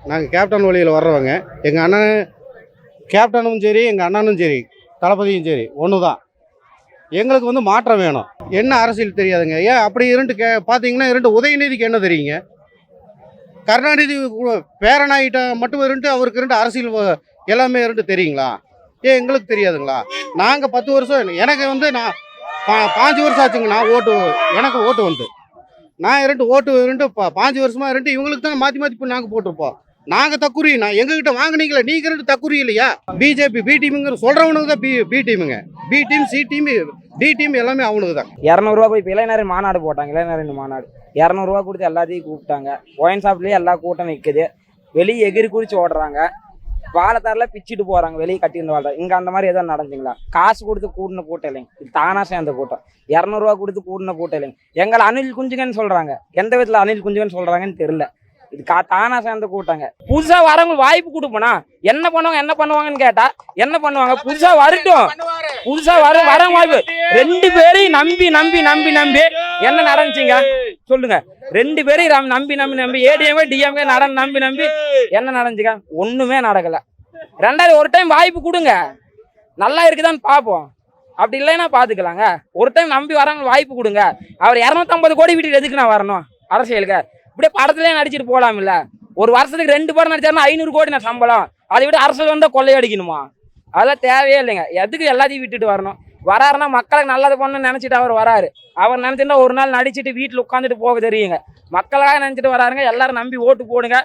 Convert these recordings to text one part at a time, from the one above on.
நாங்கள் கேப்டன் வழியில் வர்றவங்க. எங்கள் அண்ணன் கேப்டனும் சரி, எங்கள் அண்ணனும் சரி, தளபதியும் சரி ஒன்று தான். எங்களுக்கு வந்து மாற்றம் வேணும். என்ன அரசியல் தெரியாதுங்க. ஏன் அப்படி பார்த்தீங்கன்னா உதயநிதிக்கு என்ன தெரியுங்க? கருணாநிதி பேரனாயிட்ட மட்டும் அவருக்கு அரசியல் எல்லாமே தெரியுங்களா? ஏன் எங்களுக்கு தெரியாதுங்களா? நாங்கள் 10 வருஷம், எனக்கு வந்து நான் 5 வருஷம் ஆச்சுங்க. எனக்கு ஓட்டு வந்து நான் ஓட்டு 5 வருஷமா இவங்களுக்கு தான் மாற்றி மாற்றி நாங்கள் போட்டிருப்போம். நாங்கள் தக்குறி, எங்ககிட்ட வாங்கினீங்களா? நீங்கள் தக்குறி இல்லையா? பிஜேபி பி டீமுங்கிற சொல்கிறவனுக்கு தான் பி டீமுங்க. B team, C team, D team எல்லாமே அவனுக்கு தான். 200 போய் இப்போ இளைஞரின் மாநாடு போட்டாங்க. இளைஞரின் மாநாடு 200 கொடுத்து எல்லாத்தையும் கூப்பிட்டாங்க. ஒயின் ஷாப்லேயே எல்லா கூட்டம் நிற்குது. வெளியே எகிரி குறிச்சு ஓடுறாங்க. வாழைத்தாரில் பிச்சுட்டு போகிறாங்க. வெளியே கட்டியிருந்த வாழ்ற இங்கே அந்த மாதிரி எதாவது நடந்துங்களா? காசு கொடுத்து கூட்டின கூட்டம் இல்லைங்க. இது தானாக சேர்ந்த கூட்டம். 200 கொடுத்து கூட்டின கூட்டம் இல்லைங்க. எங்களை அணில் குஞ்சுங்கன்னு சொல்கிறாங்க. எந்த விதத்தில் அணில் குஞ்சுங்கன்னு சொல்கிறாங்கன்னு தெரியல. இது தானா சேர்ந்த கூட்டாங்க. புதுசா வரவங்க வாய்ப்பு கொடுப்போனா என்ன பண்ணுவாங்கன்னு கேட்டா என்ன பண்ணுவாங்க? புதுசா வரட்டும், புதுசா வரவங்க வாய்ப்பு. 2 பேரையும் நம்பி என்ன நடந்துச்சுங்க சொல்லுங்க? 2 பேரையும் நம்பி ஏடிஎம்கே டிஎம்கே நம்பி என்ன நடந்துச்சுங்க? ஒண்ணுமே நடக்கல. 2வது ஒரு டைம் வாய்ப்பு கொடுங்க, நல்லா இருக்குதான்னு பார்ப்போம். அப்படி இல்லைன்னா பாத்துக்கலாங்க. ஒரு டைம் நம்பி வரவங்க வாய்ப்பு கொடுங்க. அவர் 250 கோடி வீட்டுக்கு எதுக்கு நான் வரணும் அரசியலுக்கு? இப்படியே படத்துலேயே நடிச்சிட்டு போகலாமில்ல. ஒரு வருஷத்துக்கு 2 படம் நடிச்சாருன்னா 500 கோடி நான் சம்பளம். அதை விட அரசு வந்தால் கொள்ளையடிக்கணுமா? அதெல்லாம் தேவையே இல்லைங்க. எதுக்கு எல்லாத்தையும் விட்டுட்டு வரணும்? வராருன்னா மக்களுக்கு நல்லது பண்ணணும்னு நினச்சிட்டு அவர் வராரு. அவர் நினச்சிட்டு ஒரு நாள் நடிச்சுட்டு வீட்டில் உட்காந்துட்டு போக தெரியுங்க. மக்களாக நினச்சிட்டு வராருங்க. எல்லாரும் நம்பி ஓட்டு போடுங்க.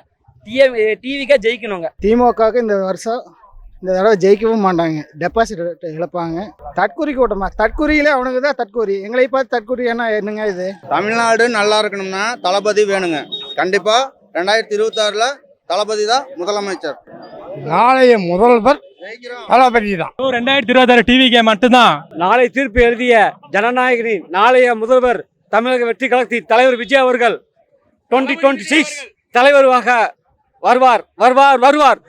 டிவிக்கே ஜெயிக்கணுங்க. திமுகவுக்கு இந்த தடவை ஜெயிக்கவும் மாட்டாங்க. டெபாசிட் இழப்பாங்க. தற்கூரி கூட்டமா? தற்கூரியிலே அவனுக்கு தான் தற்கூரி. எங்களை பார்த்து தற்கூரி என்னங்க இது? தமிழ்நாடு நல்லா இருக்கணும்னா தளபதி வேணுங்க. கண்டிப்பாக 2026 தளபதி தான் முதலமைச்சர். நாளைய முதல்வர் தளபதி தான். 2026 டிவிக்கே மட்டும்தான். நாளை தீர்ப்பு எழுதிய ஜனநாயகனின் நாளைய முதல்வர் தமிழக வெற்றி கழகத்தி தலைவர் விஜய் அவர்கள் 2026 தலைவராக வருவார்.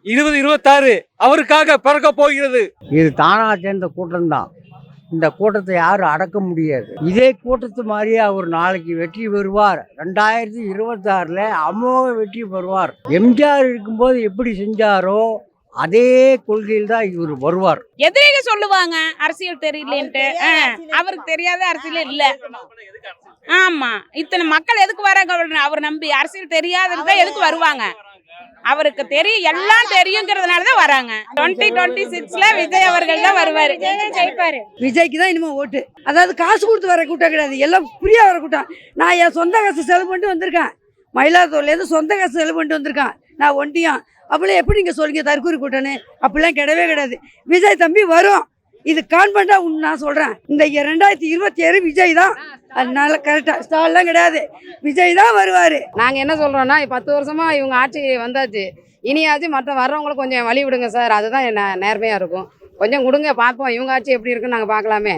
2026 அவருக்காக பிறக்க போகிறது. இது தானா சேர்ந்த கூட்டம் தான். இந்த கூட்டத்தை யாரும் அடக்க முடியாது. இதே கூட்டத்து மாதிரியே அவர் நாளைக்கு வெற்றி பெறுவார். 2026 அமோக வெற்றி பெறுவார். எம்ஜிஆர் இருக்கும்போது எப்படி செஞ்சாரோ அதே கொள்கையில் தான் இவர் வருவார். எதிரிக சொல்லுவாங்க அரசியல் தெரியலன்ட்டு. அவருக்கு தெரியாத அரசியல் இல்ல. ஆமா, இத்தனை மக்கள் எதுக்கு வராங்க? அவர் நம்பி அரசியல் தெரியாததான் எதுக்கு வருவாங்க? அவருக்கு தெரியும், எல்லாம் தெரியுங்கிறதுனாலதான் வராங்க. 2026 விஜய் அவர்கள் தான் வருவாரு. ஜெயிப்பாரு. விஜய்க்கு தான் இனிமே ஓட்டு. அதாவது காசு கொடுத்து வர கூட்டம் கிடையாது, எல்லாம் ஃப்ரீயா வர கூட்டம். நான் என் சொந்த காசு செலவு பண்ணிட்டு வந்திருக்கேன். மயிலாத்தூர்லேருந்து சொந்த காசு செலவு பண்ணிட்டு வந்திருக்கேன். நான் ஒண்டியும் அப்படிலாம் எப்படி நீங்கள் சொல்லுங்க தற்கூரி கூட்டம்னு? அப்படிலாம் கிடையவே கிடையாது. விஜய் தம்பி வரும். இது கான்ஃபிடண்டா நான் சொல்கிறேன். இந்த 2027 விஜய் தான். அதனால கரெக்டாக ஸ்டால்லாம் கிடையாது, விஜய் தான் வருவார். நாங்கள் என்ன சொல்கிறோன்னா 10 வருஷமா இவங்க ஆட்சி வந்தாச்சு. இனியாச்சும் மற்ற வர்றவங்களுக்கு கொஞ்சம் வழி விடுங்க சார். அதுதான் நேர்மையாக இருக்கும். கொஞ்சம் கொடுங்க பார்ப்போம். இவங்க ஆட்சி எப்படி இருக்குன்னு நாங்கள் பார்க்கலாமே.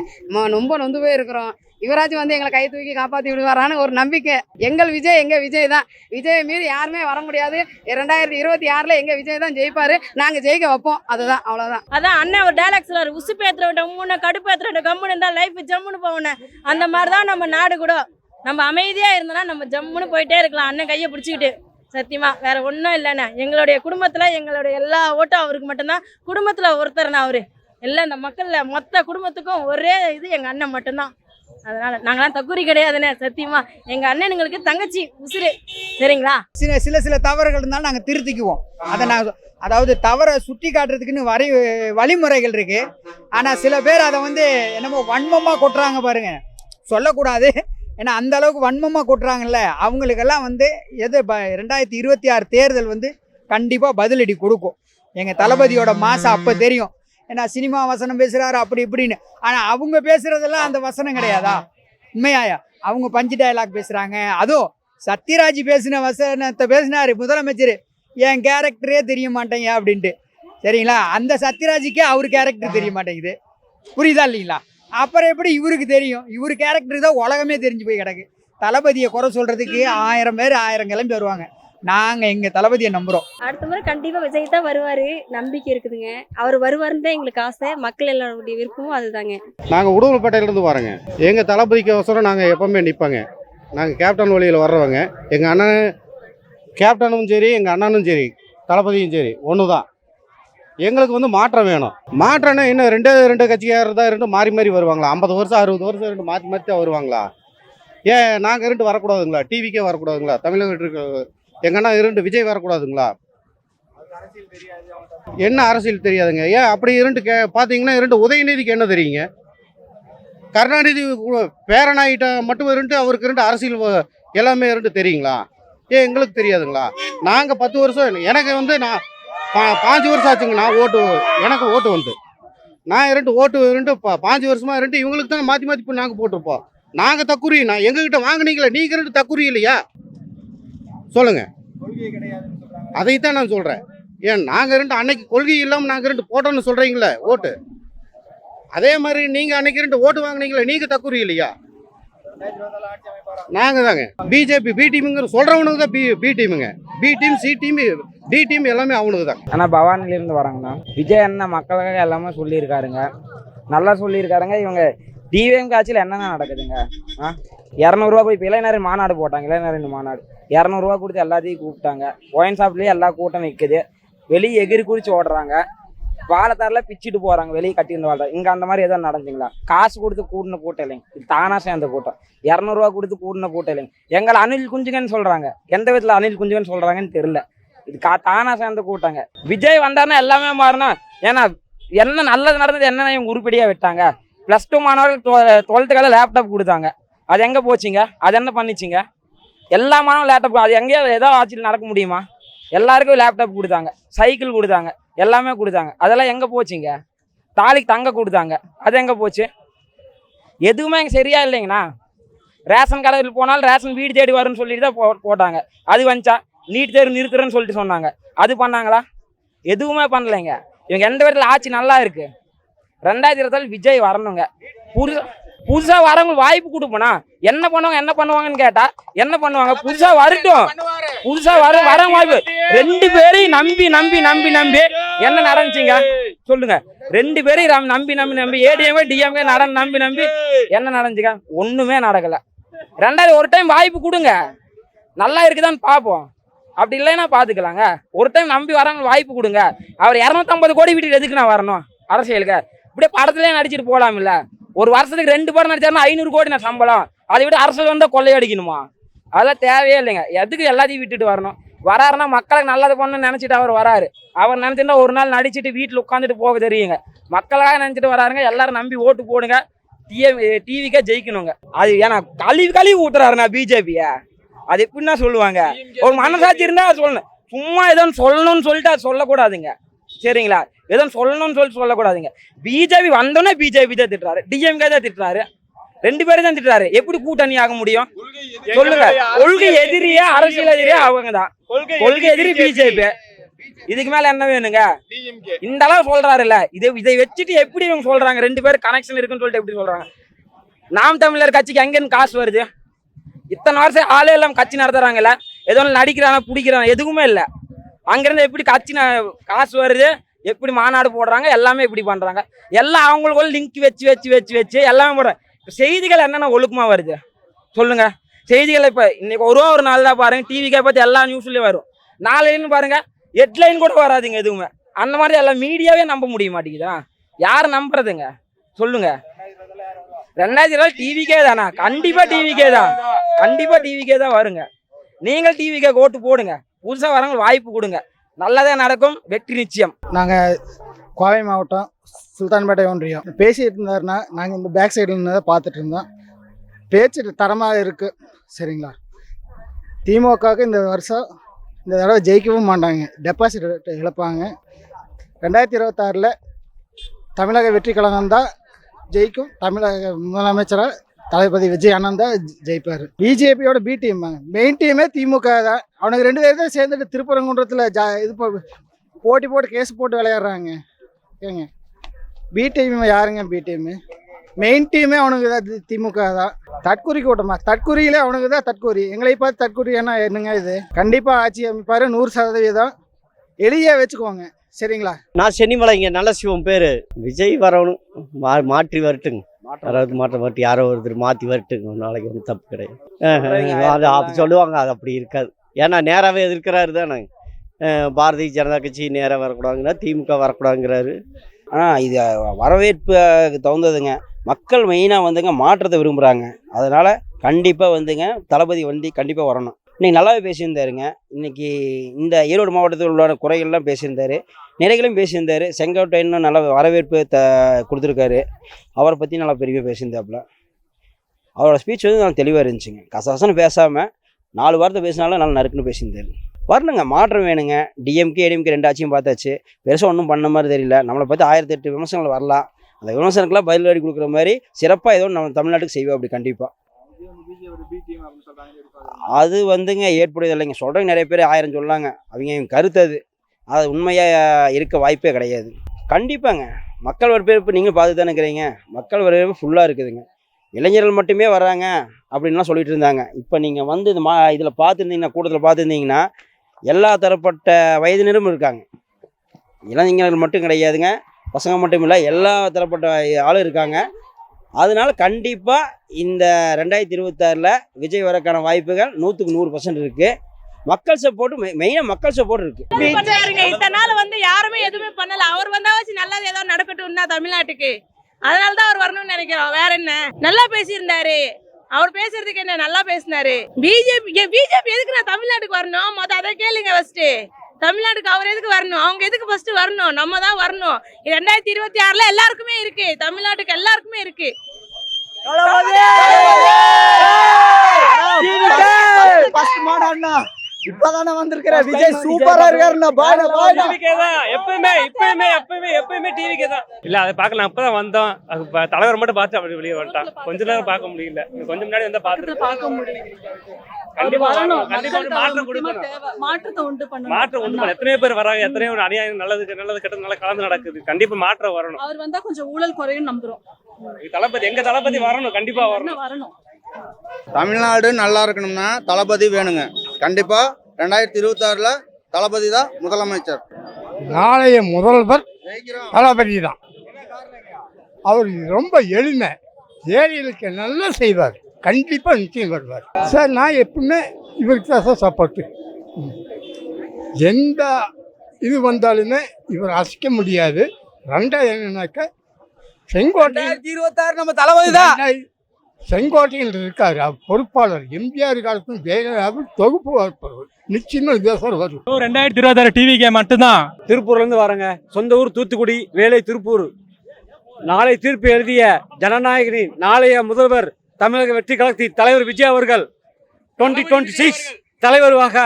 ரொம்ப நொந்து போய் இருக்கிறோம். இவராச்சும் வந்து எங்களை கை தூக்கி காப்பாற்றி விடுவாரான்னு ஒரு நம்பிக்கை. எங்கள் விஜய் தான். விஜய் மீது யாருமே வர முடியாது. 2026 எங்கள் விஜய் தான் ஜெயிப்பார். நாங்கள் ஜெயிக்க வைப்போம். அதுதான், அவ்வளோதான். அதான் அண்ணன் ஒரு டைலாக் சொல்றாரு, உசு பேத்துற விட்டோம் மூணு கடுப்பு ஏற்றுற விட்டோம் கம்முன்னு இருந்தால் லைஃப் ஜம்முன்னு போகணும். அந்த மாதிரி தான் நம்ம நாடு கூட. நம்ம அமைதியாக இருந்தோன்னா நம்ம ஜம்முன்னு போயிட்டே இருக்கலாம். அண்ணன் கையை பிடிச்சிக்கிட்டு. சத்தியமா வேற ஒன்றும் இல்லைண்ணே. எங்களுடைய குடும்பத்தில் எங்களுடைய எல்லா ஓட்டும் அவருக்கு மட்டும்தான். குடும்பத்தில் ஒருத்தர்ண்ணா அவரு. எல்லாம் இந்த மக்களில் மொத்த குடும்பத்துக்கும் ஒரே இது எங்கள் அண்ணன் மட்டும்தான். அதனால நாங்களாம் தக்குறி கிடையாதுண்ணே. சத்தியமா எங்கள் அண்ணனுங்களுக்கு தங்கச்சி உசுறு. சரிங்களா? சில தவறுகள் இருந்தாலும் நாங்கள் திருத்திக்குவோம். அதை அதாவது தவறை சுட்டி காட்டுறதுக்குன்னு வழிமுறைகள் இருக்கு. ஆனால் சில பேர் அதை என்னமோ வன்மமாக கொட்டுறாங்க பாருங்க. சொல்லக்கூடாது, ஏன்னா அந்த அளவுக்கு வன்மமாக கொட்டுறாங்கல்ல. அவங்களுக்கெல்லாம் எது 2026 தேர்தல் கண்டிப்பாக பதிலடி கொடுக்கும். எங்கள் தளபதியோட மாசம் அப்போ தெரியும். ஏன்னா சினிமா வசனம் பேசுகிறாரு அப்படி இப்படின்னு. ஆனால் அவங்க பேசுகிறதெல்லாம் அந்த வசனம் கிடையாதா? உண்மையாயா? அவங்க பஞ்சு டயலாக் பேசுகிறாங்க. அதுவும் சத்யராஜ் பேசின வசனத்தை பேசினார் முதலமைச்சர். என் கேரக்டரே தெரிய மாட்டேங்க அப்படின்ட்டு. சரிங்களா? அந்த சத்யராஜுக்கே அவர் கேரக்டர் தெரிய மாட்டேங்குது. புரியுதா இல்லைங்களா? அப்புறம் எப்படி இவருக்கு தெரியும்? இவர் கேரக்டர் தான் உலகமே தெரிஞ்சு போய் கிடக்கு. தளபதியை குறை சொல்கிறதுக்கு 1000 பேர் 1000 கிளம்பி வருவாங்க. நாங்கள் எங்கள் தளபதியை நம்புகிறோம். அடுத்த முறை கண்டிப்பாக விஜய் தான் வருவார். நம்பிக்கை இருக்குதுங்க. அவர் வருவாருன்னு தான் எங்களுக்கு ஆசை. மக்கள் எல்லாருடைய விருப்பமும் அதுதாங்க. நாங்கள் உடுமலைப்பேட்டையிலேருந்து வரோங்க. எங்கள் தளபதிக்கு அவசரம் நாங்கள் எப்போவுமே நிற்போங்க. நாங்கள் கேப்டன் வழியில் வர்றவங்க. எங்கள் அண்ணன் கேப்டனும் சரி எங்கள் அண்ணனும் சரி தளபதியும் சரி ஒன்று தான். எங்களுக்கு வந்து மாற்றம் வேணும். மாற்றம்னா இன்னும் ரெண்டு கட்சிக்காரர் தான் ரெண்டு மாறி மாறி வருவாங்களா? 50 வருஷம் 60 வருஷம் ரெண்டு மாற்றி மாற்றி தான் வருவாங்களா? ஏன் நாங்கள் ரெண்டு வரக்கூடாதுங்களா? டிவிக்கே வரக்கூடாதுங்களா? தமிழக எங்கள் அண்ணா இரண்டு விஜய் வரக்கூடாதுங்களா? என்ன அரசியல் தெரியாதுங்க. ஏன் அப்படி பார்த்தீங்கன்னா இரண்டு உதயநிதிக்கு என்ன தெரியுங்க? கருணாநிதி பேரனாயிட்ட மட்டும் அவருக்கு அரசியல் எல்லாமே தெரியுங்களா? ஏன் எங்களுக்கு தெரியாதுங்களா? நாங்கள் 10 வருஷம் எனக்கு வந்து நான் 5 வருஷம் ஆச்சுங்க. எனக்கு ஓட்டு வந்து நான் ஓட்டு 5 வருஷமா இவங்களுக்கு தான் மாற்றி மாற்றி இப்போ நாங்கள் போட்டிருப்போம். நாங்கள் தக்குறி எங்ககிட்ட வாங்கினீங்களா? நீங்கள் தக்குறி இல்லையா? சொல்லுங்க. அதைத்தான் நான் சொல்கிறேன். ஏன் நாங்கள் அன்னைக்கு கொள்கை இல்லாமல் நாங்கள் போட்டோன்னு சொல்கிறீங்களே ஓட்டு. அதே மாதிரி நீங்கள் அன்னைக்கு ஓட்டு வாங்கினீங்களா? நீங்கள் தக்குறி இல்லையா? நாங்கள் தாங்க பிஜேபி பி டீமுங்கிற சொல்கிறவனுக்கு தான் பி டீமுங்க. B team C team D team எல்லாமே அவனுக்கு தான். ஆனால் பவானிலேருந்து வராங்கண்ணா. விஜய் அண்ணன் மக்களுக்காக எல்லாமே சொல்லியிருக்காருங்க, நல்லா சொல்லியிருக்காருங்க. இவங்க டிவிஎம் ஆட்சியில் என்னென்ன நடக்குதுங்க? 200 ரூபா போய் இப்போ இளைஞர் மாநாடு போட்டாங்க. இளைஞர் மாநாடு 200 ரூபா கொடுத்து எல்லாத்தையும் கூப்பிட்டாங்க. ஒயின் ஷாப்லேயே எல்லா கூட்டம் நிற்குது. வெளியே எகிரி குறித்து ஓடுறாங்க. வாழைத்தாரில் பிச்சுட்டு போகிறாங்க. வெளியே கட்டியிருந்த வாழ்ற இங்கே அந்த மாதிரி எதாவது நடந்துங்களா? காசு கொடுத்து கூட்டின கூட்டம் இல்லைங்க, இது தானாக சேர்ந்த கூட்டம். 200 ரூபா கொடுத்து கூட்டின கூட்டம் இல்லைங்க. எங்களை அனில் குஞ்சுங்கன்னு சொல்கிறாங்க. எந்த விதத்தில் அனில் குஞ்சுங்கன்னு சொல்கிறாங்கன்னு தெரில. இது தானாக சேர்ந்த கூட்டங்க. விஜய் வந்தாருன்னா எல்லாமே மாறினா. ஏன்னா என்ன நல்லது நடந்தது? என்னென்ன இவங்க உருப்படியாக விட்டாங்க? +2 மாணவர்கள் 12th லேப்டாப் கொடுத்தாங்க. அது எங்கே போச்சுங்க? அது என்ன பண்ணிச்சிங்க? எல்லா மாணவர்கள் லேப்டாப், அது எங்கேயோ ஏதோ ஆட்சியில் நடக்க முடியுமா? எல்லாருக்கும் லேப்டாப் கொடுத்தாங்க, சைக்கிள் கொடுத்தாங்க, எல்லாமே கொடுத்தாங்க. அதெல்லாம் எங்கே போச்சுங்க? தாலிக்கு தங்க கொடுத்தாங்க, அது எங்கே போச்சு? எதுவுமே இங்கே சரியா இல்லைங்கண்ணா. ரேஷன் கடையில் போனாலும் ரேஷன் வீடு தேடி வரும்னு சொல்லிட்டு தான் போட்டாங்க. அது வந்துச்சா? நீட் தேர்வு நிறுத்துறேன்னு சொல்லிட்டு சொன்னாங்க. அது பண்ணாங்களா? எதுவுமே பண்ணலைங்க. இவங்க எந்த விதத்தில் ஆட்சி நல்லா இருக்கு? 2024 விஜய் வரணுங்க. புதுசாக வரவங்களுக்கு வாய்ப்பு கொடுப்போனா என்ன பண்ணுவாங்கன்னு கேட்டா என்ன பண்ணுவாங்க? புதுசாக வரட்டும், புதுசாக வரவங்க வாய்ப்பு. 2 பேரையும் நம்பி என்ன நடந்துச்சுங்க சொல்லுங்க? 2 பேரையும் நம்பி ஏடிஎம்கே டிஎம்கே நம்பி என்ன நடந்துச்சுங்க? ஒண்ணுமே நடக்கல. 2வது ஒரு டைம் வாய்ப்பு கொடுங்க, நல்லா இருக்குதான்னு பார்ப்போம். அப்படி இல்லைன்னா பார்த்துக்கலாங்க. ஒரு டைம் நம்பி வரவங்க வாய்ப்பு கொடுங்க. அவர் 250 கோடி வீட்டுக்கு எதுக்கு நான் வரணும் அரசியலுக்கு? இப்படியே படத்துலேயே நடிச்சிட்டு போகலாம். இல்லை ஒரு வருஷத்துக்கு 2 படம் நடிச்சாருன்னா 500 கோடி நான் சம்பளம். அதை விட அரசியல் வந்தால் கொள்ளையடிக்கணுமா? அதெல்லாம் தேவையே இல்லைங்க. எதுக்கு எல்லாத்தையும் விட்டுட்டு வரணும்? வராருன்னா மக்களுக்கு நல்லது பண்ணணும்னு நினச்சிட்டு அவர் வராரு. அவர் நினச்சிட்டா ஒரு நாள் நடிச்சுட்டு வீட்டில் உட்காந்துட்டு போக தெரியுங்க. மக்களுக்காக நினச்சிட்டு வராருங்க. எல்லாரும் நம்பி ஓட்டு போடுங்க. டிவிக்கே ஜெயிக்கணுங்க. அது ஏன்னா கழுவி ஊத்துறாருண்ணா பிஜேபியை. அது எப்படின்னா சொல்லுவாங்க? ஒரு மனசாட்சி இருந்தால் சொல்லணும். சும்மா ஏதோ சொல்லணும்னு சொல்லிட்டு அது சொல்லக்கூடாதுங்க. சரிங்களா? ஏதோ சொல்லணும்னு சொல்லக்கூடாதுங்க. பிஜேபி வந்தோன்னே பிஜேபி தான் திட்டுறாரு, டிஎம்கே தான் திட்டுறாரு, 2 பேரும் தான் திட்டுறாரு. எப்படி கூட்டணி ஆக முடியும் சொல்லுங்க? கொள்கை எதிரியே அரசியல் எதிரியே அவங்க தான். கொள்கை எதிரி பிஜேபி. இதுக்கு மேல என்ன வேணுங்க? இந்த அளவு சொல்றாருல்ல, இதை வச்சுட்டு எப்படி இவங்க சொல்றாங்க 2 பேரும் கனெக்ஷன் இருக்குன்னு சொல்லிட்டு எப்படி சொல்றாங்க? நாம் தமிழர் கட்சிக்கு எங்கன்னு காசு வருது? இத்தனை வருஷம் ஆளே எல்லாம் கட்சி நடத்துறாங்கல்ல. ஏதோ நடிக்கிறாங்க, பிடிக்கிறாங்க, எதுவுமே இல்லை. அங்கிருந்து எப்படி கட்சி காசு வருது? எப்படி மாநாடு போடுறாங்க? எல்லாமே எப்படி பண்றாங்க? எல்லாம் அவங்களுக்குள்ள லிங்க் வச்சு எல்லாமே போடுறாங்க. செய்திகள் என்னென்ன ஒழுக்கமா வருது சொல்லுங்க? செய்திகள் இப்போ இன்னைக்கு ஒரு நாள் தான் பாருங்க, டிவிக்கே பார்த்து எல்லா நியூஸ்லயும் வரும். நாளைன்னு பாருங்க ஹெட்லைன் கூட வராதுங்க எதுவுமே. அந்த மாதிரி எல்லாம் மீடியாவே நம்ப முடிய மாட்டேங்குதா? யார் நம்புறதுங்க சொல்லுங்க? 2024 டிவிக்கே தானா? கண்டிப்பா டிவிக்கே தான் வருங்க. நீங்கள் டிவிக்கே ஓட்டு போடுங்க, புதுசாக வரவங்களுக்கு வாய்ப்பு கொடுங்க. நல்லதே நடக்கும், வெற்றி நிச்சயம். நாங்கள் கோவை மாவட்டம் சுல்தான்பேட்டை ஒன்றியம். பேசிட்டு இருந்தாருன்னா நாங்கள் இந்த பேக் சைடில் இருந்ததை பார்த்துட்டு இருந்தோம். பேச்சு தரமாக இருக்குது. சரிங்களா? திமுகவுக்கு இந்த வருஷம் இந்த தடவை ஜெயிக்கவும் மாட்டாங்க, டெபாசிட் இழப்பாங்க. 2026 தமிழக வெற்றி கழகம் தான் ஜெயிக்கும். தமிழக முதலமைச்சராக தளபதி விஜய் அண்ணன் தான் ஜெயிப்பார். பிஜேபியோட பி டீம் மெயின் டீமே திமுக தான். அவனுக்கு 2 பேர் தான் சேர்ந்துட்டு திருப்பரங்குன்றத்தில் இது போட்டு கேஸ் போட்டு விளையாடுறாங்க. ஏங்க பி டீம் யாருங்க? பி டீமு மெயின் டீமே அவனுக்கு தான் திமுக தான். தற்கூரி கூட்டமா? தற்கூரியிலே அவனுக்கு தான் தற்கூரி. எங்களை பார்த்து தற்கூரி என்னங்க இது? கண்டிப்பாக ஆட்சி அமைப்பார் 100%. எளிய வச்சுக்கோங்க. சரிங்களா? நான் சென்னிமலைங்க, நல்ல சிவம் பேர். விஜய் வரணும், மாற்றி வரட்டுங்க. மாற்றம் வரட்டு, யாரோ ஒருத்தர் மாற்றி வரட்டுங்க. நாளைக்கு ஒன்றும் தப்பு கிடையாது. அது அப்படி சொல்லுவாங்க, அது அப்படி இருக்காது. ஏன்னா நேராகவே எதிர்க்கிறாரு தானே. பாரதிய ஜனதா கட்சி நேராக வரக்கூடாதுங்கிறா, திமுக வரக்கூடாதுங்கிறாரு. ஆனால் இது வரவேற்பு தகுந்ததுங்க. மக்கள் மெயினாக வந்துங்க மாற்றத்தை விரும்புகிறாங்க. அதனால் கண்டிப்பாக வந்துங்க தளபதி கண்டிப்பாக வரணும். இன்றைக்கி நல்லாவே பேசியிருந்தாருங்க. இன்றைக்கி இந்த ஈரோடு மாவட்டத்தில் உள்ள குறைகள்லாம் பேசியிருந்தார், நிறைகளும் பேசியிருந்தார். செங்கோட்டையனும் நல்ல வரவேற்பு கொடுத்துருக்காரு. அவரை பற்றி நல்லா பெருமையாக பேசியிருந்தாப்புல. அவரோட ஸ்பீச் வந்து நல்லா தெளிவாக இருந்துச்சுங்க. கசகசன்னு பேசாமல் 4 வார்த்தை பேசினாலும் நல்லா நறுக்குன்னு பேசியிருந்தார். வரணுங்க, மாற்றம் வேணுங்க. டிஎம்கே ஏடிஎம்கே 2 ஆட்சியும் பார்த்தாச்சு, பெருசாக ஒன்றும் பண்ண மாதிரி தெரியல. நம்மளை பற்றி 1008 விமர்சனங்கள் வரலாம். அந்த விமர்சனத்துக்குலாம் பதிலடி கொடுக்குற மாதிரி சிறப்பாக ஏதோ நம்ம தமிழ்நாட்டுக்கு செய்வோம். அப்படி கண்டிப்பாக அது வந்துங்க ஏற்புடையது இல்லைங்க. சொல்கிறவங்க நிறைய பேர் 1000 சொல்லாங்க, அவங்க கருத்து அது உண்மையாக இருக்க வாய்ப்பே கிடையாது. கண்டிப்பாங்க மக்கள் வரவேற்பு நீங்கள் பார்த்து தானே இருக்கிறீங்க. மக்கள் வரவேற்பு ஃபுல்லாக இருக்குதுங்க. இளைஞர்கள் மட்டுமே வராங்க அப்படின்லாம் சொல்லிட்டு இருந்தாங்க. இப்போ நீங்கள் வந்து இதில் பார்த்துருந்தீங்கன்னா, கூட்டத்தில் பார்த்துருந்தீங்கன்னா எல்லா தரப்பட்ட வயதினரும் இருக்காங்க. இளைஞர்கள் மட்டும் கிடையாதுங்க, பசங்க மட்டும் இல்லை, எல்லா தரப்பட்ட ஆளும் இருக்காங்க. அதனால கண்டிப்பாக இந்த 2026 விஜய் வரக்கான வாய்ப்புகள் 100% இருக்குது. மக்கள் சப்போர்ட், மெயினாக மக்கள் சப்போர்ட் இருக்குது. இத்தனை நாள் வந்து யாருமே எதுவுமே பண்ணல. அவர் வந்தாச்சு நல்லது ஏதோ நடக்கட்டும் தான் தமிழ்நாட்டுக்கு. அதனால தான் அவர் வரணும்னு நினைக்கிறோம். வேற என்ன, நல்லா பேசியிருந்தாரு. அவர் பேசுறதுக்கு என்ன, நல்லா பேசினாரு. பிஜேபி எதுக்கு நான் தமிழ்நாட்டுக்கு வரணும்? மொத்தம் அதை கேளுங்க. ஃபர்ஸ்ட் தமிழ்நாட்டுக்கு அவர் எதுக்கு வரணும்? அவங்க எதுக்கு ஃபர்ஸ்ட் வரணும்? நம்ம தான் வரணும். 2026 எல்லாருக்குமே இருக்கு, தமிழ்நாட்டுக்கு எல்லாருக்குமே இருக்கு. இப்பதானே வந்திருக்கிற விஜய் சூப்பரா இருக்காருண்ணா. எப்பயுமே டிவிக்கே தான். இல்ல அதை பார்க்க நான் இப்பதான் வந்தோம். தலைவர் மட்டும் பார்த்து அப்படி வெளியே வந்துட்டான். கொஞ்ச நேரம் பார்க்க முடியல. கொஞ்சம் முன்னாடி வந்தா பார்க்க முடியல. கண்டிப்பா மாற்றம் கொடுக்கணும். மாற்றத்தை உண்டு பண்ணணும். எத்தனையோ பேர் வராங்க, எத்தனையோ அநியாயம், நல்லது கெட்டது நல்லா கலந்து நடக்குது. கண்டிப்பா மாற்றம் வரணும். அவர் வந்தா கொஞ்சம் ஊழல் குறையும் நம்புறோம். எங்க தளபதி வரணும், கண்டிப்பா வரணும். தமிழ்நாடு நல்லா இருக்கணும்னா தளபதி வேணுங்க. கண்டிப்பாக 2026 தளபதி தான் முதலமைச்சர். நாளைய முதல்வர் தளபதி தான். அவர் ரொம்ப எளிமை, ஏழைகளுக்கு நல்லா செய்வார். கண்டிப்பாக நிச்சயம் வருவார் சார். நான் எப்பவுமே இவருக்கு தான் சார் சப்போர்ட்டு. எந்த இது வந்தாலுமே இவர் அசைக்க முடியாது. ரெண்டாவது என்னன்னாக்க செங்கோட்டை 2026 நம்ம தளபதி தான். செங்கோட்டையில் இருக்காரு அவர் பொறுப்பாளர். எம்ஜிஆர் காலத்தும் ஜெயலலிதாவும் தொகுப்பு வாய்ப்பவர். நிச்சயமா இதுதான் வரும். 2026 டிவிக்கே மட்டும்தான். திருப்பூர்லேருந்து வரேங்க. சொந்த ஊர் தூத்துக்குடி, வேலை திருப்பூர். நாளை தீர்ப்பு எழுதிய ஜனநாயகனின் நாளைய முதல்வர் தமிழக வெற்றி கழகத்தி தலைவர் விஜய் அவர்கள் 2026 தலைவராக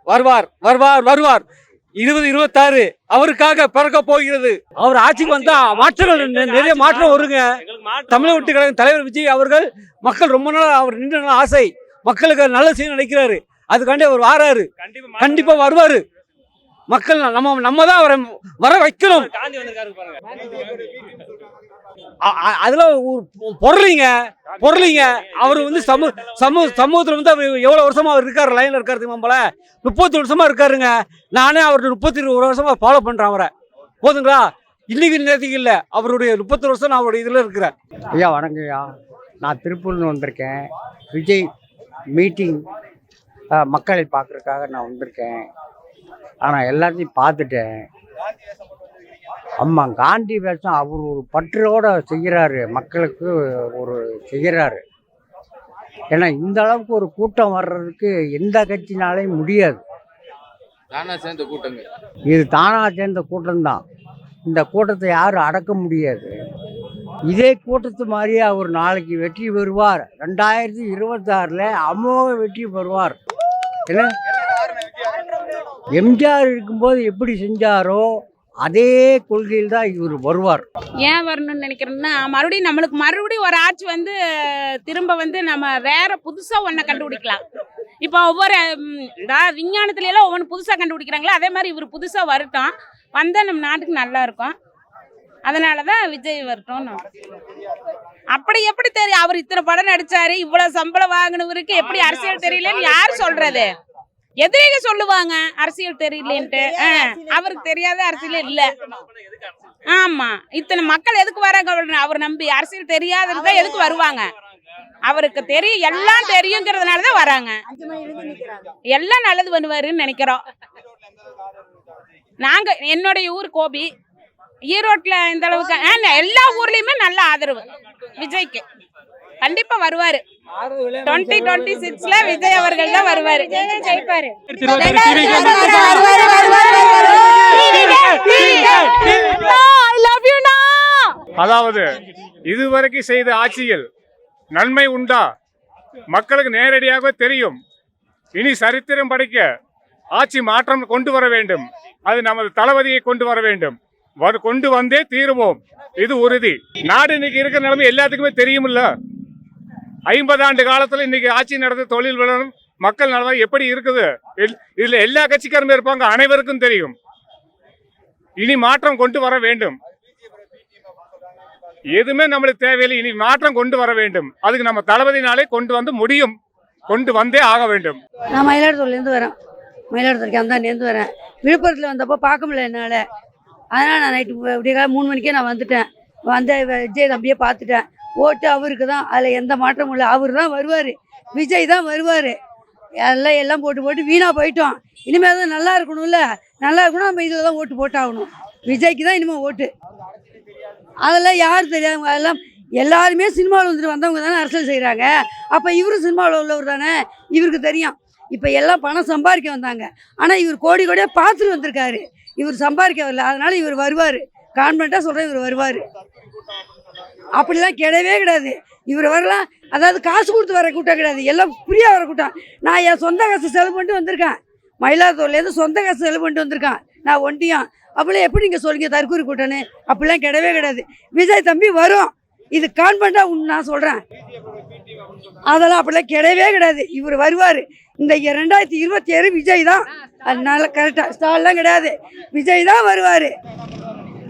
வருவார். 2026 அவருக்காக பிறக்க போகிறது. அவர் ஆட்சிக்கு வந்தா மாற்றங்கள், நிறைய மாற்றம் வருங்க. தமிழக வெற்றி கழகம் தலைவர் விஜய் அவர்கள் மக்கள் ரொம்ப நாள் அவர் நின்ற ஆசை, மக்களுக்கு நல்ல செய்ய நினைக்கிறாரு. அதுக்காண்டி அவர் வாராரு, கண்டிப்பா வருவாரு. மக்கள் நம்ம தான் அவரை வர வைக்கணும். அதுல பொருளிங்க அவர் வந்து சமூகத்துல வந்து அவர் எவ்வளவு வருஷமா அவர் இருக்காரு, லைன்ல இருக்காரு. போல 30 வருஷமா இருக்காருங்க. நானே அவர் 31 வருஷமா ஃபாலோ பண்றேன் அவரை. போதுங்களா? இன்னைக்கு நேரத்துக்கு இல்லை, அவருடைய 30 வருஷம் நான் அவருடைய இதுல இருக்கிறேன். ஐயா வணக்கம்யா. நான் திருப்பூர்னு வந்திருக்கேன். விஜய் மீட்டிங் மக்களை பார்க்கறதுக்காக நான் வந்திருக்கேன். ஆனால் எல்லாத்தையும் பார்த்துட்டேன். அம்மா காந்தி வேஷம் அவர் ஒரு பற்றோட செய்கிறாரு, மக்களுக்கு ஒரு செய்கிறாரு. ஏன்னா இந்த அளவுக்கு ஒரு கூட்டம் வர்றதுக்கு எந்த கட்சினாலையும் முடியாது. இது தானாக சேர்ந்த கூட்டம்தான். இந்த கூட்டத்தை யாரும் அடக்க முடியாது. இதே கூட்டத்து மாதிரியே அவர் நாளைக்கு வெற்றி பெறுவார். 2026 அமோக வெற்றி பெறுவார். என்ன எம்ஜிஆர் இருக்கும்போது எப்படி செஞ்சாரோ அதே கொள்கையில் தான் இவர் வருவார். ஏன் வரணும்னு நினைக்கிறேன்னா, மறுபடியும் ஒரு ஆட்சி வந்து திரும்ப வந்து நம்ம வேற புதுசாக ஒன்றை கண்டுபிடிக்கலாம். இப்போ ஒவ்வொரு விஞ்ஞானத்துல எல்லாம் ஒவ்வொன்று புதுசாக கண்டுபிடிக்கிறாங்களோ அதே மாதிரி இவர் புதுசாக வரட்டும். வந்தால் நம்ம நாட்டுக்கு நல்லா இருக்கும். அதனால தான் விஜய் வரட்டும். அப்படி எப்படி தெரியும்? அவர் இத்தனை படம் நடிச்சாரு, இவ்வளவு சம்பளம் வாங்கினவருக்கு எப்படி அரசியல் தெரியலன்னு யார் சொல்றது? எதிரிக சொல்லுவாங்க அரசியல் தெரியலன்ட்டு. அவருக்கு தெரியாத அரசியல் இல்ல. ஆமா, இத்தனை மக்கள் எதுக்கு வராங்க? அவர் நம்பி அரசியல் தெரியாதுன்னு எதுக்கு வருவாங்க? அவருக்கு தெரியும், எல்லாம் தெரியுங்கிறதுனால தான் வராங்க. எல்லாம் நல்லது பண்ணுவாருன்னு நினைக்கிறோம். நாங்க என்னுடைய ஊர் கோபி, ஈரோட்டில் இந்த அளவுக்கு எல்லா ஊர்லயுமே நல்ல ஆதரவு விஜய்க்கு. கண்டிப்பா வருவாரு. 2026ல விஜய் அவர்கள் தான் வருவாரு. ஜெயிப்பாரு. அதாவது இதுவரைக்கும் செய்த ஆட்சியில் நன்மை உண்டா மக்களுக்கு நேரடியாக தெரியும். இனி சரித்திரம் படைக்க ஆட்சி மாற்றம் கொண்டு வர வேண்டும். அது நமது தளபதியை கொண்டு வர வேண்டும். கொண்டு வந்தே தீருவோம், இது உறுதி. நாடு இன்னைக்கு இருக்கிற நிலைமை எல்லாத்துக்குமே தெரியுமில்ல. 50 ஆண்டு காலத்துல இன்னைக்கு ஆட்சி நடந்த தொழில் வளரும் மக்கள் நலன் எப்படி இருக்குது, இதுல எல்லா கட்சிக்காரமே இருப்பாங்க, அனைவருக்கும் தெரியும். இனி மாற்றம் கொண்டு வர வேண்டும். எதுவுமே நம்மளுக்கு தேவையில்லை, இனி மாற்றம் கொண்டு வர வேண்டும். அதுக்கு நம்ம தளபதினாலே கொண்டு வந்து முடியும், கொண்டு வந்தே ஆக வேண்டும். நான் மயிலாடுதுறையிலேருந்து வரேன், மயிலாடுதுறைக்கு அந்தாண்டேருந்து வரேன். விழுப்புரத்தில் வந்தப்போ பார்க்க முடியல என்னால், அதனால் நான் நைட்டு விடிய 3 மணிக்கே நான் வந்துட்டேன். விஜய் தம்பியை பார்த்துட்டேன். ஓட்டு அவருக்கு தான், அதில் எந்த மாற்றமும் இல்லை. அவர் தான் வருவார், விஜய் தான் வருவார். எல்லாம் போட்டு வீணாக போயிட்டோம். இனிமேல் தான் நல்லா இருக்கணும்ல, நல்லா இருக்கணும். நம்ம இதில் தான் ஓட்டு போட்டாகணும். விஜய்க்கு தான் இனிமேல் ஓட்டு. அதெல்லாம் யார் தெரியாதவங்க, அதெல்லாம் எல்லாருமே சினிமாவில் வந்துட்டு வந்தவங்க தானே அரசியல் செய்கிறாங்க. அப்போ இவரும் சினிமாவில் உள்ளவர் தானே, இவருக்கு தெரியும். இப்போ எல்லாம் பணம் சம்பாதிக்க வந்தாங்க, ஆனால் இவர் கோடி கோடியாக பார்த்துட்டு வந்திருக்காரு. இவர் சம்பாதிக்க வரல, அதனால் இவர் வருவார். கான்ஃபிடண்ட்டாக சொல்கிறேன், இவர் வருவார். அப்படிலாம் கிடையவே கிடையாது. இவர் வரலாம், அதாவது காசு கொடுத்து வர கூட்டம் கிடையாது, எல்லாம் ஃப்ரீயாக வர கூட்டம். நான் என் சொந்த காசு செலவு பண்ணிட்டு வந்திருக்கேன். மயிலாடுதுறையிலேருந்து சொந்த காசு செலவு பண்ணிட்டு வந்திருக்கேன் நான் ஒண்டியும். அப்படிலாம் எப்படி நீங்கள் சொல்லுங்க தற்கூரி கூட்டம்னு? அப்படிலாம் கிடையவே கிடையாது. விஜய் தம்பி வரும், இது கான்ஃபிடண்ட்டாக நான் சொல்கிறேன். அதெல்லாம் அப்படிலாம் கிடையவே கிடையாது. இவர் வருவார். இந்த 2027 விஜய் தான். அதனால கரெக்டாக ஸ்டால்லாம் கிடையாது, விஜய் தான் வருவார்.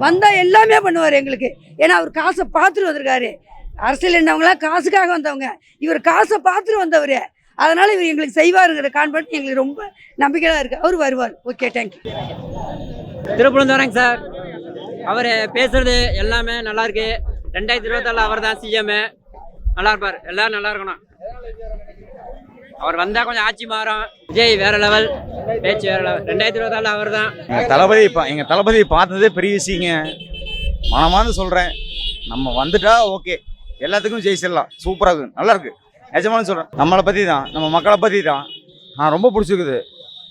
வந்தால் எல்லாமே பண்ணுவார் எங்களுக்கு. ஏன்னா அவர் காசை பார்த்துட்டு வந்திருக்காரு. அரசியல் என்னவங்களாம் காசுக்காக வந்தவங்க, இவர் காசை பார்த்துட்டு வந்தவர். அதனால் இவர் எங்களுக்கு செய்வாருங்கிற கான்ஃபிடன்ஸ் எங்களுக்கு ரொம்ப நம்பிக்கையாக இருக்குது. அவர் வருவார். Okay, thank you. திருப்பூர்லேருந்து வரேங்க சார். அவர் பேசுறது எல்லாமே நல்லா இருக்கு. 2024 அவர் தான் சிஎம். நல்லா இருப்பார், எல்லாரும் நல்லா இருக்கணும். அவர் வந்தால் கொஞ்சம் ஆட்சி மாறும். விஜய் வேற லெவல், பேச்சு வேற லெவல். 2024 அவர் தான் எங்கள் தளபதியை பார்த்ததே பெரிய விஷயங்க. மனமார்ந்து சொல்கிறேன், நம்ம வந்துட்டா ஓகே, எல்லாத்துக்கும் ஜெயிச்சிடலாம். சூப்பராக இருக்குது, நல்லா இருக்குது. நிஜமானு சொல்கிறேன், நம்மளை பற்றி தான், நம்ம மக்களை பற்றி தான். ரொம்ப பிடிச்சிருக்குது.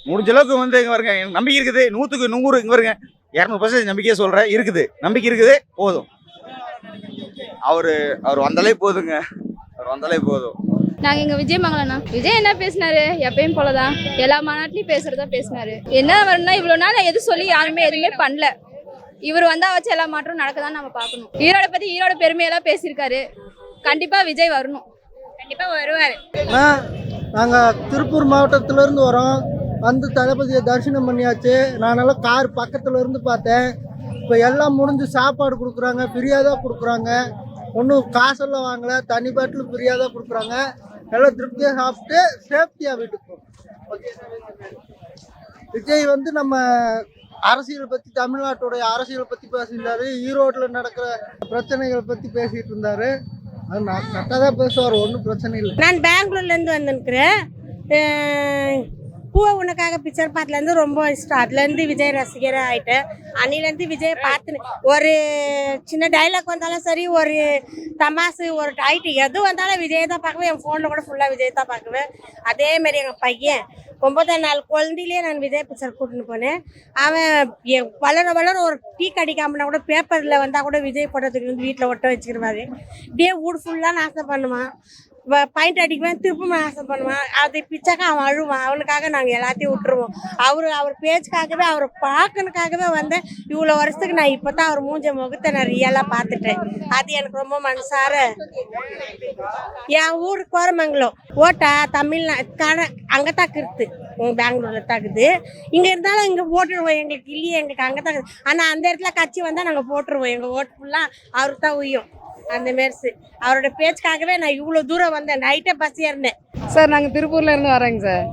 முடிஞ்ச அளவுக்கு வந்து இங்கே வருங்க, எனக்கு நம்பிக்கை இருக்குது. 100க்கு 100 இங்கே வருங்க, 200% நம்பிக்கையே சொல்கிறேன். இருக்குது, நம்பிக்கை இருக்குது, போதும். அவர் வந்தாலே போதுங்க, அவர் வந்தாலே போதும். நாங்கள் இங்கே விஜயமங்கலம்ண்ணா. விஜய் என்ன பேசினாரு? எப்பயும் போலதான், எல்லா மாநாட்டிலையும் பேசுறதா பேசினாரு. என்ன வரணும்னா இவ்வளோ நாள் எது சொல்லி யாருமே எதுவுமே பண்ணல. இவர் வந்தா வச்சு எல்லா மாற்றம் நடக்கதான் நம்ம பார்க்கணும். ஈரோட பற்றி ஈரோட பெருமையெல்லாம் பேசியிருக்காரு. கண்டிப்பாக விஜய் வரணும், கண்டிப்பாக வருவார். நாங்கள் திருப்பூர் மாவட்டத்திலேருந்து வரோம். வந்து தளபதியை தரிசனம் பண்ணியாச்சு. நானெல்லாம் கார் பக்கத்தில் இருந்து பார்த்தேன். இப்போ எல்லாம் முடிஞ்சு சாப்பாடு கொடுக்குறாங்க, ஃப்ரீயாக தான் கொடுக்குறாங்க. ஒன்றும் காசெல்லாம் வாங்கலை, தனி பாட்டில் ஃப்ரீயாக தான் கொடுக்குறாங்க. எல்லாம் திருப்தியாக சாப்பிட்டு சேஃப்டியாக வீட்டுக்கு போகும். விஜய் வந்து நம்ம அரசியல் பற்றி, தமிழ்நாட்டுடைய அரசியல் பற்றி பேசியிருந்தாரு. ஈரோட்டில் நடக்கிற பிரச்சனைகளை பற்றி பேசிகிட்டு இருந்தார். அது நான் கரெக்டாக தான் பேசுவார், ஒன்றும் பிரச்சனை இல்லை. நான் பெங்களூர்லேருந்து வந்துருக்கிறேன். பூவை உனக்காக பிக்சர் பார்த்துலேருந்து ரொம்ப இஷ்டம். அதுலேருந்து விஜய் ரசிகராக ஆகிட்டேன். அன்னிலேருந்து விஜயை பார்த்து ஒரு சின்ன டைலாக் வந்தாலும் சரி, ஒரு தமாசு, ஒரு டைட்டு எது வந்தாலும் விஜய் தான் பார்க்குவேன். என் ஃபோனில் கூட ஃபுல்லாக விஜய் தான் பார்க்குவேன். அதேமாரி எங்கள் பையன் 9 நாள் குழந்தையிலே நான் விஜய் பிக்சர் கூட்டின்னு போனேன். அவன் வளர வளர ஒரு டீ கடிக்காமனா கூட பேப்பரில் வந்தால் கூட விஜய் போட்டோத்துக்கு வந்து வீட்டில் ஒட்ட வச்சுக்கிடுவாரு. இப்படியே வீடு ஃபுல்லாக நாசம் பண்ணுவான். பாயிண்ட் அடிக்குவேன், திருப்பி நாசம் பண்ணுவான். அதை பிச்சாக்கா அவன் அழுவான். அவனுக்காக நாங்கள் எல்லாத்தையும் விட்டுருவோம். அவர் பேச்சுக்காகவே, அவரை பார்க்கணுக்காகவே வந்தேன். இவ்வளோ வருஷத்துக்கு நான் இப்போ தான் அவர் மூஞ்ச முகத்தை நான் ரியலாக பார்த்துட்டேன். அது எனக்கு ரொம்ப மனசார. என் ஊர் கோரமங்கலம் ஓட்டா தமிழ்நாடு அங்கே தான் இருக்குது, பெங்களூரில் தாக்குது. இங்கே இருந்தாலும் இங்கே போட்டுருவோம், எங்களுக்கு இல்லையே, எங்களுக்கு அங்கே தான் இருக்குது. ஆனால் அந்த இடத்துல கட்சி வந்தால் நாங்கள் போட்டுருவோம். எங்கள் ஓட்டு ஃபுல்லாக அவருக்கு தான் உயும். அந்த மாரி அவரோட பேச்சுக்காகவே நான் இவ்வளோ தூரம் வந்தேன். நைட்டே பஸ் ஏறினேன். சார் நாங்கள் திருப்பூர்ல இருந்து வரோங்க சார்.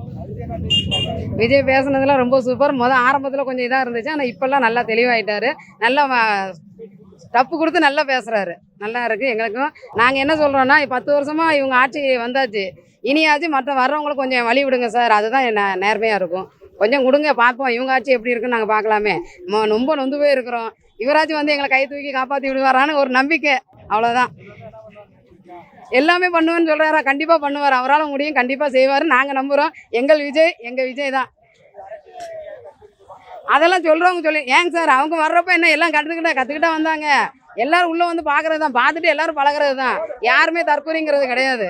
விஜய் பேசுனதுலாம் ரொம்ப சூப்பர். ஆரம்பத்தில் கொஞ்சம் இதாக இருந்துச்சு, ஆனால் இப்போல்லாம் நல்லா தெளிவாயிட்டாரு. நல்லா டப்பு கொடுத்து நல்லா பேசுகிறாரு, நல்லா இருக்குது எங்களுக்கும். நாங்கள் என்ன சொல்கிறோன்னா 10 வருஷமாக இவங்க ஆட்சி வந்தாச்சு, இனியாச்சும் மற்ற வர்றவங்களுக்கு கொஞ்சம் வழி விடுங்க சார், அதுதான் நேர்மையாக இருக்கும். கொஞ்சம் கொடுங்க பார்ப்போம், இவங்க ஆட்சி எப்படி இருக்குன்னு நாங்கள் பார்க்கலாமே. ரொம்ப நொந்து போய் இருக்கிறோம், இவராச்சும் வந்து எங்களை கை தூக்கி காப்பாற்றி விடுவாரான்னு ஒரு நம்பிக்கை, அவ்வளோதான். எல்லாமே பண்ணுவேன்னு சொல்கிறாரா, கண்டிப்பாக பண்ணுவார், அவரால் முடியும், கண்டிப்பாக செய்வார், நாங்கள் நம்புகிறோம். எங்கள் விஜய் தான். அதெல்லாம் சொல்கிறவங்க சொல்லி ஏங்க சார், அவங்க வர்றப்ப என்ன எல்லாம் கற்றுக்கிட்டா வந்தாங்க. எல்லாரும் உள்ளே வந்து பார்க்குறது தான், பார்த்துட்டு எல்லாரும் பழகிறது தான், யாருமே தற்கொலைங்கிறது கிடையாது.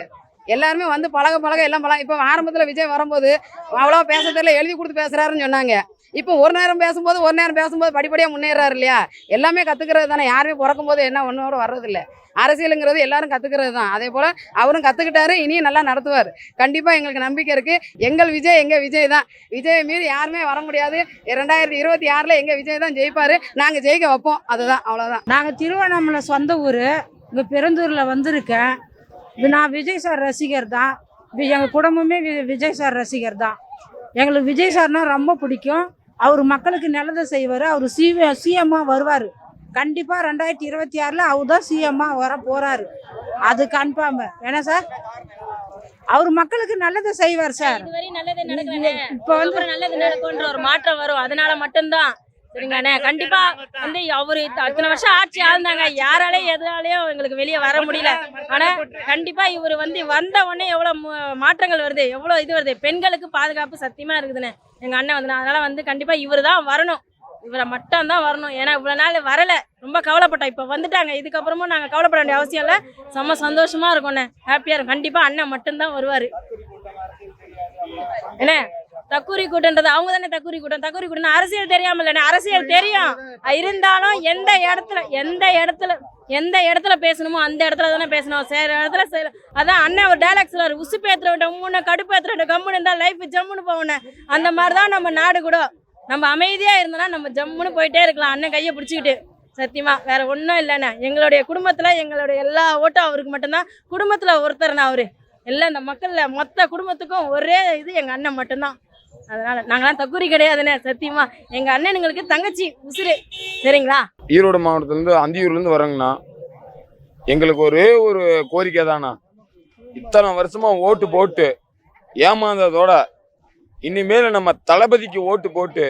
எல்லாருமே வந்து பழக எல்லாம் இப்போ ஆரம்பத்தில் விஜய் வரும்போது அவ்வளோ பேச தெரியல, எழுதி கொடுத்து பேசுகிறாருன்னு சொன்னாங்க. இப்போ ஒரு நேரம் பேசும்போது படிப்படியாக முன்னேறாரு இல்லையா. எல்லாமே கற்றுக்கிறது தானே, யாருமே பிறக்கும் போது என்ன ஒன்றோட வர்றதில்லை. அரசியலுங்கிறது எல்லாரும் கற்றுக்கிறது தான், அதே போல் அவரும் கற்றுக்கிட்டாரு, இனியும் நல்லா நடத்துவார். கண்டிப்பாக எங்களுக்கு நம்பிக்கை இருக்குது. எங்கள் விஜய் தான், விஜயை மீறி யாருமே வர முடியாது. 2026 எங்கள் விஜய் தான் ஜெயிப்பார், நாங்கள் ஜெயிக்க வைப்போம், அதுதான், அவ்வளோதான். நாங்கள் திருவண்ணாமலை சொந்த ஊர், இங்கே பெருந்தூரில் வந்திருக்கேன். நான் விஜய் சார் ரசிகர் தான், எங்கள் குடும்பமே விஜய் சார் ரசிகர் தான். எங்களுக்கு விஜய் சார்னா ரொம்ப பிடிக்கும். அவர் மக்களுக்கு நல்லதை செய்வார், அவர் சிஎம்மாக வருவார். கண்டிப்பாக 2026 அவர் தான் சிஎம்மாக வர போகிறாரு, அது கன்ஃபார்ம். ஏன்னா சார் அவர் மக்களுக்கு நல்லதை செய்வார் சார். இப்போ வந்து நல்லது நடக்கும்ன்ற ஒரு மாற்றம் வரும், அதனால மட்டும்தான். சரிங்கண்ணே, கண்டிப்பா வந்து அவரு அத்தனை வருஷம் ஆட்சி ஆழ்ந்தாங்க, யாராலையும் எதாலையும் எங்களுக்கு வெளியே வர முடியல. ஆனா கண்டிப்பா இவர் வந்து வந்த உடனே எவ்வளவு மாற்றங்கள் வருது, எவ்வளவு இது வருது. பெண்களுக்கு பாதுகாப்பு சத்தியமா இருக்குதுண்ணே எங்க அண்ணன் வந்து. அதனால வந்து கண்டிப்பா இவர் தான் வரணும், இவரை மட்டும் தான் வரணும். ஏன்னா இவ்வளவு நாள் வரல, ரொம்ப கவலைப்பட்டோம். இப்ப வந்துட்டாங்க, இதுக்கப்புறமும் நாங்க கவலைப்பட வேண்டிய அவசியம் இல்லை, செம்ம சந்தோஷமா இருக்கோண்ணே, ஹாப்பியா இருக்கும். கண்டிப்பா அண்ணன் மட்டும்தான் வருவாரு. என்ன தக்கூரி கூட்டன்றது அவங்க தானே தக்கூரி கூட்டம் அரசியல் தெரியாம இல்லைண்ணே, அரசியல் தெரியும். இருந்தாலும் எந்த இடத்துல பேசணுமோ அந்த இடத்துல தானே பேசணும், சேர இடத்துல அதான் அண்ணன் ஒரு டைலாக் சொல்லுவாரு, உசுப்பேத்துற விட்ட முன்ன கடுப்பேத்துற விட்ட கம்முன்னு இருந்தா லைஃப் ஜம்முன்னு போகணும். அந்த மாதிரிதான் நம்ம நாடு கூட, நம்ம அமைதியா இருந்தோம்னா நம்ம ஜம்முன்னு போயிட்டே இருக்கலாம், அண்ணன் கையை பிடிச்சிக்கிட்டு. சத்தியமா வேற ஒன்றும் இல்லைண்ணே. எங்களுடைய குடும்பத்துல எங்களுடைய எல்லா ஓட்டும் அவருக்கு மட்டும்தான். குடும்பத்துல ஒருத்தர்ண்ணா அவரு, எல்லாம் இந்த மக்கள்ல மொத்த குடும்பத்துக்கும் ஒரே இது எங்க அண்ணன் மட்டும்தான். அதனால நாங்களாம் தக்கூரி கிடையாதுண்ணே, சத்தியமா எங்க அண்ணனுங்களுக்கு தங்கச்சி உசுரு. சரிங்களா? ஈரோடு மாவட்டத்திலேருந்து அந்தியூர்லேருந்து வரோங்கண்ணா. எங்களுக்கு ஒரே ஒரு கோரிக்கை தானா, இத்தனை வருஷமா ஓட்டு போட்டு ஏமாந்ததோட இனிமேல் நம்ம தளபதிக்கு ஓட்டு போட்டு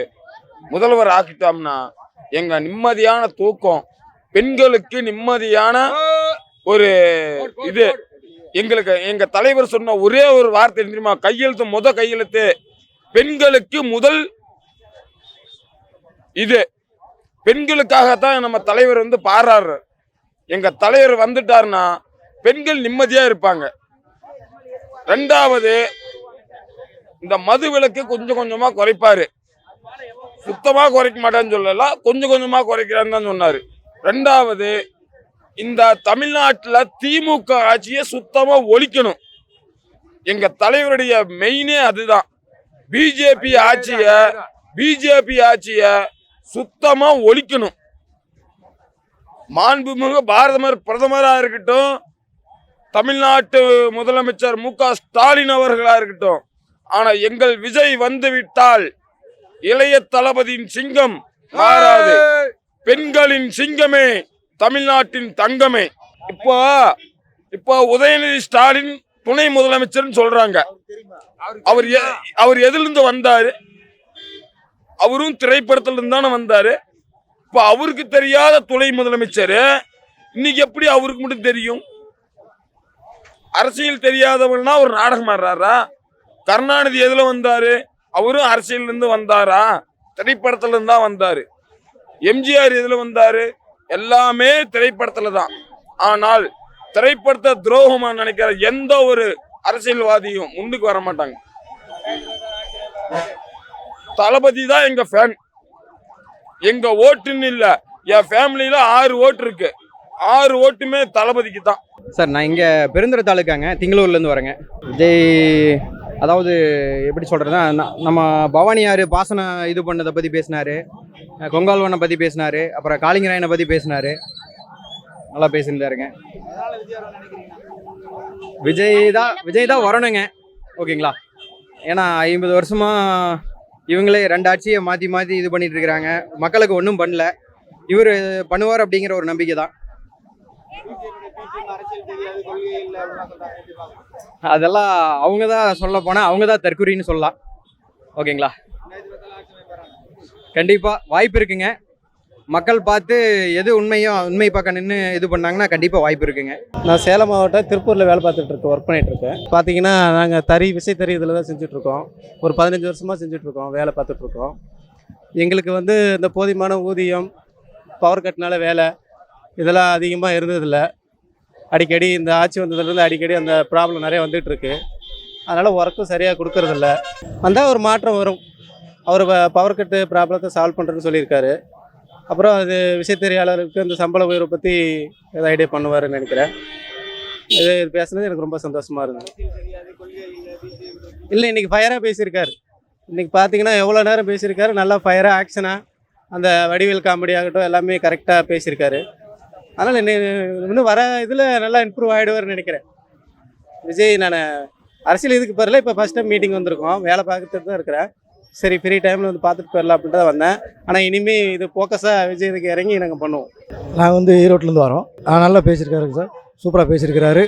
முதல்வர் ஆக்கிட்டோம்னா எங்க நிம்மதியான தூக்கம், பெண்களுக்கு நிம்மதியான ஒரு இது. எங்களுக்கு எங்க தலைவர் சொன்ன ஒரே ஒரு வார்த்தை தெரியுமா, கையெழுத்து கையெழுத்து பெண்களுக்கு முதல் இது. பெண்களுக்காகத்தான் நம்ம தலைவர் வந்து பாடுறாரு. எங்க தலைவர் வந்துட்டாருன்னா பெண்கள் நிம்மதியா இருப்பாங்க. ரெண்டாவது, இந்த மது விலக்கு கொஞ்சம் கொஞ்சமா குறைப்பாரு, சுத்தமா குறைக்க மாட்டான்னு சொல்லல, கொஞ்சம் கொஞ்சமா குறைக்கிறான்னு தான் சொன்னாரு. ரெண்டாவது, இந்த தமிழ்நாட்டுல திமுக ஆட்சியை சுத்தமா ஒழிக்கணும். எங்க தலைவருடைய மெயினே அதுதான். பிஜேபி ஆட்சிய சுத்தமா ஒழிக்கணும். மாண்புமிகு பிரதமரா இருக்கட்டும், தமிழ்நாட்டு முதலமைச்சர் மு.க. ஸ்டாலின் அவர்களா இருக்கட்டும், ஆனா எங்கள் விஜய் வந்து விட்டால் இளைய தளபதியின் சிங்கம் மாறாது, பெண்களின் சிங்கமே, தமிழ்நாட்டின் தங்கமே. இப்போ உதயநிதி ஸ்டாலின் துணை முதலமைச்சர் சொல்றாங்க. அவர் எதிலிருந்து வந்தாரு? அவரும் திரைப்படத்துல இருந்து தானே வந்தாரு. இப்ப அவருக்கு தெரியாத துணை முதலமைச்சர் இன்னைக்கு எப்படி அவருக்கு மட்டும் தெரியும்? அரசியல் தெரியாதவன்னா ஒரு நாடகம் ஆடுறாரா? கருணாநிதி எதுல வந்தாரு? அவரும் அரசியல் இருந்து வந்தாரா? திரைப்படத்துல இருந்து தான் வந்தாரு. எம்ஜிஆர் எதுல வந்தாரு? எல்லாமே திரைப்படத்துல தான். ஆனால் திரைப்படத்தை துரோகமா நினைக்கிற எந்த ஒரு அரசியல்வாதியும் முன்னுக்கு வர மாட்டாங்க. தளபதி தான் எங்க ஃபேன். எங்க ஓட்டுன்னு இல்ல, என் ஃபேமிலியில 6 ஓட்டு இருக்கு, 6 ஓட்டுமே தளபதிக்கு தான். சார், நான் இங்கே பெருந்துறை தாலுக்காங்க, திங்களூர்லேருந்து வரேங்க. விஜய் அதாவது எப்படி சொல்கிறதுனா, நம்ம பவானியார் பாசனம் இது பண்ணதை பற்றி பேசினார், கொங்கால்வனை பற்றி பேசினார், அப்புறம் காளிங்கராயனை பற்றி பேசினார், நல்லா பேசியிருந்தாருங்க. விஜய் தான் வரணுங்க, ஓகேங்களா? ஏன்னா 50 வருஷமாக இவங்களே 2 ஆட்சியை மாற்றி இது பண்ணிட்டு இருக்கிறாங்க, மக்களுக்கு ஒன்றும் பண்ணல. இவர் பண்ணுவார் அப்படிங்கிற ஒரு நம்பிக்கை தான். அதெல்லாம் அவங்க தான் சொல்ல போனால் அவங்க தான் தற்குறின்னு சொல்லலாம். ஓகேங்களா? கண்டிப்பாக வாய்ப்பு இருக்குங்க. மக்கள் பார்த்து எது உண்மை பக்கம் நின்று இது பண்ணாங்கன்னா கண்டிப்பாக வாய்ப்பு இருக்குங்க. நான் சேலம் மாவட்டம் திருப்பூரில் வேலை பார்த்துட்ருக்கேன், ஒர்க் பண்ணிகிட்ருக்கேன். பார்த்தீங்கன்னா நாங்கள் விசைத்தறி இதில் தான் செஞ்சுட்ருக்கோம். ஒரு 15 வருஷமாக செஞ்சுட்ருக்கோம், வேலை பார்த்துட்ருக்கோம். எங்களுக்கு வந்து இந்த போதுமான ஊதியம், பவர் கட்னால வேலை இதெல்லாம் அதிகமாக இருந்ததில்ல. அடிக்கடி இந்த ஆட்சி வந்ததுலேருந்து அடிக்கடி அந்த ப்ராப்ளம் நிறைய வந்துகிட்ருக்கு. அதனால் ஒர்க்கும் சரியாக கொடுக்கறதில்ல. வந்தால் ஒரு மாற்றம் வரும். அவர் பவர் கட்டு ப்ராப்ளத்தை சால்வ் பண்ணுறதுன்னு சொல்லியிருக்காரு. அப்புறம் அது விசைத்தறியாளருக்கு இந்த சம்பள உயர்வை பற்றி ஏதாவது ஐடியா பண்ணுவாருன்னு நினைக்கிறேன். இது பேசுனது எனக்கு ரொம்ப சந்தோஷமாக இருந்தது. இல்லை, இன்றைக்கி ஃபயராக பேசியிருக்காரு. இன்றைக்கி பார்த்தீங்கன்னா எவ்வளோ நேரம் பேசியிருக்காரு, நல்லா ஃபயராக ஆக்ஷனாக அந்த வடிவேல் காமெடி ஆகட்டும் எல்லாமே கரெக்டாக பேசியிருக்காரு. அதனால் இன்னும் வர இதில் நல்லா இம்ப்ரூவ் ஆகிடுவார்னு நினைக்கிறேன். விஜய் நான் அரசியல் இதுக்கு போகிறல, இப்போ ஃபஸ்ட் டைம் மீட்டிங் வந்திருக்கோம், வேலை பார்த்துட்டு தான் இருக்கிறேன். சரி ஃப்ரீ டைமில் வந்து பார்த்துட்டு போயிடலாம் அப்படின்ட்டு தான் வந்தேன். ஆனால் இனிமேல் இது ஃபோக்கஸாக விஜய் இதுக்கு இறங்கி நாங்கள் பண்ணுவோம். நாங்கள் வந்து ஈரோட்டிலேருந்து வரோம். நல்லா பேசியிருக்காருங்க சார், சூப்பராக பேசியிருக்கிறாரு.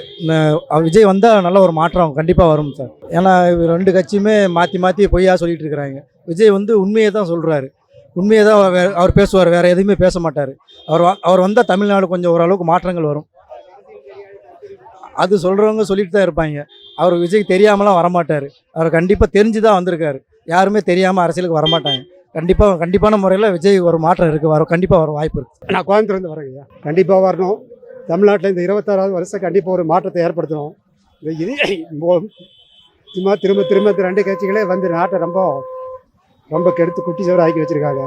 விஜய் வந்தால் நல்ல ஒரு மாற்றம் கண்டிப்பாக வரும் சார். ஏன்னா ரெண்டு கட்சியுமே மாற்றி மாற்றி பொய்யா சொல்லிட்டு இருக்கிறாங்க. விஜய் வந்து உண்மையை தான் சொல்கிறாரு, உண்மையை தான் அவர் பேசுவார், வேறு எதுவுமே பேச மாட்டார். அவர் வந்தால் தமிழ்நாடு கொஞ்சம் ஓரளவுக்கு மாற்றங்கள் வரும். அது சொல்கிறவங்க சொல்லிட்டு தான் இருப்பாங்க. அவர் விஜய் தெரியாமலாம் வரமாட்டார். அவர் கண்டிப்பாக தெரிஞ்சு தான் வந்திருக்காரு. யாருமே தெரியாமல் அரசியலுக்கு வரமாட்டாங்க. கண்டிப்பான முறையில் விஜய் ஒரு மாற்றம் இருக்குது, கண்டிப்பாக வர வாய்ப்பு இருக்குது. நான் கோயம்புத்தூர்லேருந்து வரேங்க. கண்டிப்பாக வரணும். தமிழ்நாட்டில் இந்த 26வது வருஷம் கண்டிப்பாக ஒரு மாற்றத்தை ஏற்படுத்தணும். சும்மா திரும்ப ரெண்டு கட்சிகளே வந்து நாட்டை ரொம்ப கெடுத்து குட்டி சவரை ஆக்கி வச்சுருக்காங்க.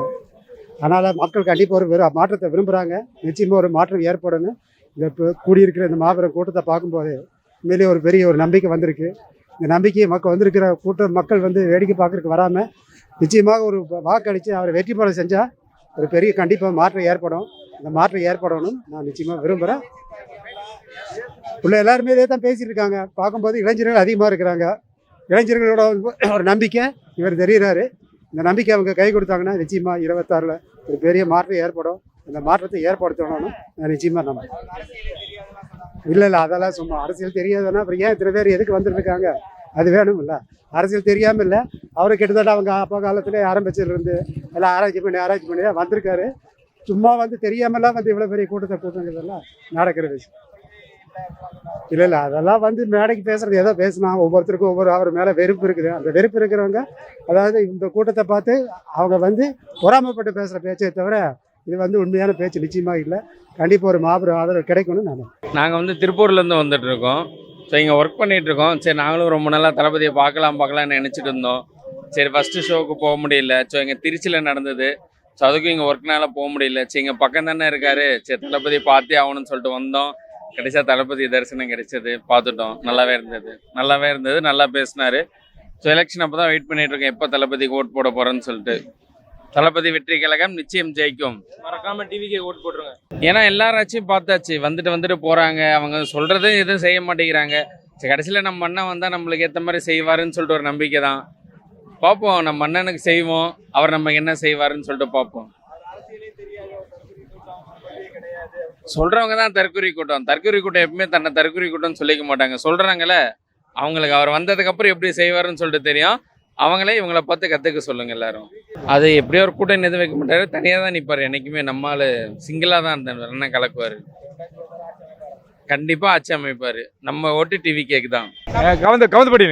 அதனால் மக்கள் கண்டிப்பாக ஒரு மாற்றத்தை விரும்புகிறாங்க. நிச்சயமாக ஒரு மாற்றம் ஏற்படணும். இந்த கூடியிருக்கிற இந்த மாபெரும் கூட்டத்தை பார்க்கும்போது உண்மையிலேயே ஒரு பெரிய ஒரு நம்பிக்கை வந்திருக்கு. இந்த நம்பிக்கையை வந்திருக்கிற மக்கள் வந்து வேடிக்கை பார்க்குறதுக்கு வராமல் நிச்சயமாக ஒரு வாக்களித்து அவரை வெற்றி பெற செஞ்சால் ஒரு பெரிய கண்டிப்பாக மாற்றம் ஏற்படும். இந்த மாற்றம் ஏற்படணும் நான் நிச்சயமாக விரும்புகிறேன். உள்ள எல்லாருமே இதே தான் பேசிகிட்டு இருக்காங்க. பார்க்கும்போது இளைஞர்கள் அதிகமாக இருக்கிறாங்க. இளைஞர்களோட ஒரு நம்பிக்கை இவர் தெரிகிறாரு. இந்த நம்பிக்கை அவங்க கை கொடுத்தாங்கன்னா நிச்சயமாக 26ல் ஒரு பெரிய மாற்றம் ஏற்படும். இந்த மாற்றத்தை ஏற்படுத்தணும்னு நான் நிச்சயமாக நம்புறேன். இல்லை அதெல்லாம் சும்மா அரசியல் தெரியாதுன்னா அப்புறம் ஏன் இத்தனை பேர் எதுக்கு வந்துருக்காங்க? அது வேணும் இல்லை, அரசியல் தெரியாமல் இல்லை. அவரை கிட்டத்தட்ட அவங்க அப்பா காலத்திலே ஆரம்பிச்சிருந்து எல்லாம் ஆராய்ச்சி பண்ணி தான் வந்திருக்காரு. சும்மா வந்து தெரியாமலாம் வந்து இவ்வளோ பெரிய கூட்டங்கிறதெல்லாம் நடக்கிற விஷயம் இல்லை. அதெல்லாம் வந்து மேடைக்கு பேசுகிறது ஏதோ பேசினா ஒவ்வொருத்தருக்கும் அவர் மேலே வெறுப்பு இருக்குது. அந்த வெறுப்பு இருக்கிறவங்க அதாவது இந்த கூட்டத்தை பார்த்து அவங்க வந்து பொறாமைப்பட்டு பேசுகிற பேச்சை தவிர இது வந்து உண்மையான பேச்சு நிச்சயமாக இல்லை. கண்டிப்பாக ஒரு மாபெரும் ஆதரவு கிடைக்கணும்னு நாங்கள் வந்து திருப்பூர்லேருந்து வந்துட்டு இருக்கோம். ஸோ இங்கே ஒர்க் பண்ணிகிட்டு இருக்கோம். சரி நாங்களும் ரொம்ப நாளாக தளபதியை பார்க்கலாம்னு நினச்சிட்டு இருந்தோம். சரி ஃபஸ்ட்டு ஷோவுக்கு போக முடியல. ஸோ இங்கே திருச்சியில் நடந்தது. ஸோ அதுக்கும் இங்கே ஒர்க்னால போக முடியல. சரி இங்கே பக்கம் தானே இருக்காரு, சரி தளபதியை பார்த்தே ஆகணும்னு சொல்லிட்டு வந்தோம். கடைசியாக தளபதி தரிசனம் கிடைச்சது, பார்த்துட்டோம். நல்லாவே இருந்தது, நல்லா பேசினார். ஸோ எலெக்ஷன் அப்போ தான் வெயிட் பண்ணிகிட்டு இருக்கேன், எப்போ தளபதிக்கு ஓட் போட போகிறேன்னு சொல்லிட்டு. தளபதி வெற்றி கழகம் நிச்சயம் ஜெயிக்கும். மறக்காம டிவிக்கு ஓட் போட்டுருங்க. ஏன்னா எல்லாராச்சும் பார்த்தாச்சு, வந்துட்டு போகிறாங்க. அவங்க சொல்கிறது எதுவும் செய்ய மாட்டேங்கிறாங்க. சரி கடைசியில் நம்ம அண்ணன் வந்தால் நம்மளுக்கு ஏற்ற மாதிரி செய்வாருன்னு சொல்லிட்டு ஒரு நம்பிக்கை தான். பார்ப்போம், நம்ம அண்ணனுக்கு செய்வோம், அவர் நமக்கு என்ன செய்வாருன்னு சொல்லிட்டு பார்ப்போம். சொல்கிறவங்க தான் தற்கொலை கூட்டம் எப்பவுமே தன்னை தற்கொலை கூட்டம்னு சொல்லிக்க மாட்டாங்க. சொல்கிறாங்களே அவங்களுக்கு அவர் வந்ததுக்கப்புறம் எப்படி செய்வாருன்னு சொல்லிட்டு தெரியும். அவங்களே இவங்கள பார்த்து கற்றுக்க சொல்லுங்க எல்லாரும். அது எப்படியோ ஒரு கூட்டம் எதுவும் வைக்க மாட்டார், தனியாக தான் நிற்பார். என்றைக்குமே நம்மால் சிங்கிளாக தான் இருந்தார், என்ன கலக்குவார். கண்டிப்பாக ஆட்சி அமைப்பார். நம்ம ஓட்டு டிவி கேக்கு தான். கவுந்தப்படி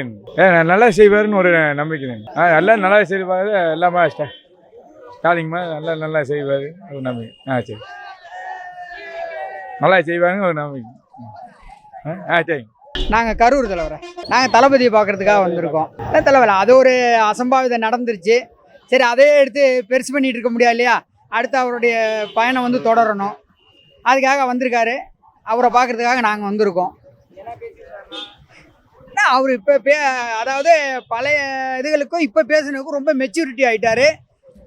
நல்லா செய்வாருன்னு ஒரு நம்பிக்கை. எல்லாம் நல்லா செய்வார். எல்லாமே ஸ்டாலிங் நல்லா செய்வார் ஒரு நம்பிக்கை. சரி நல்லா செய்வாருங்க ஒரு நம்பிக்கை. சரி நாங்கள் கரூர் தலைவரை நாங்கள் தளபதியை பார்க்குறதுக்காக வந்திருக்கோம். தலைவர் அது ஒரு அசம்பாவிதம் நடந்துருச்சு. சரி அதே எடுத்து பெருசு பண்ணிகிட்டு இருக்க முடியாது இல்லையா? அடுத்து அவருடைய பயணம் வந்து தொடரணும். அதுக்காக வந்திருக்காரு. அவரை பார்க்குறதுக்காக நாங்கள் வந்திருக்கோம். அவர் இப்போ அதாவது பழைய இதுகளுக்கும் இப்போ பேசுனதுக்கும் ரொம்ப மெச்சூரிட்டி ஆகிட்டார்.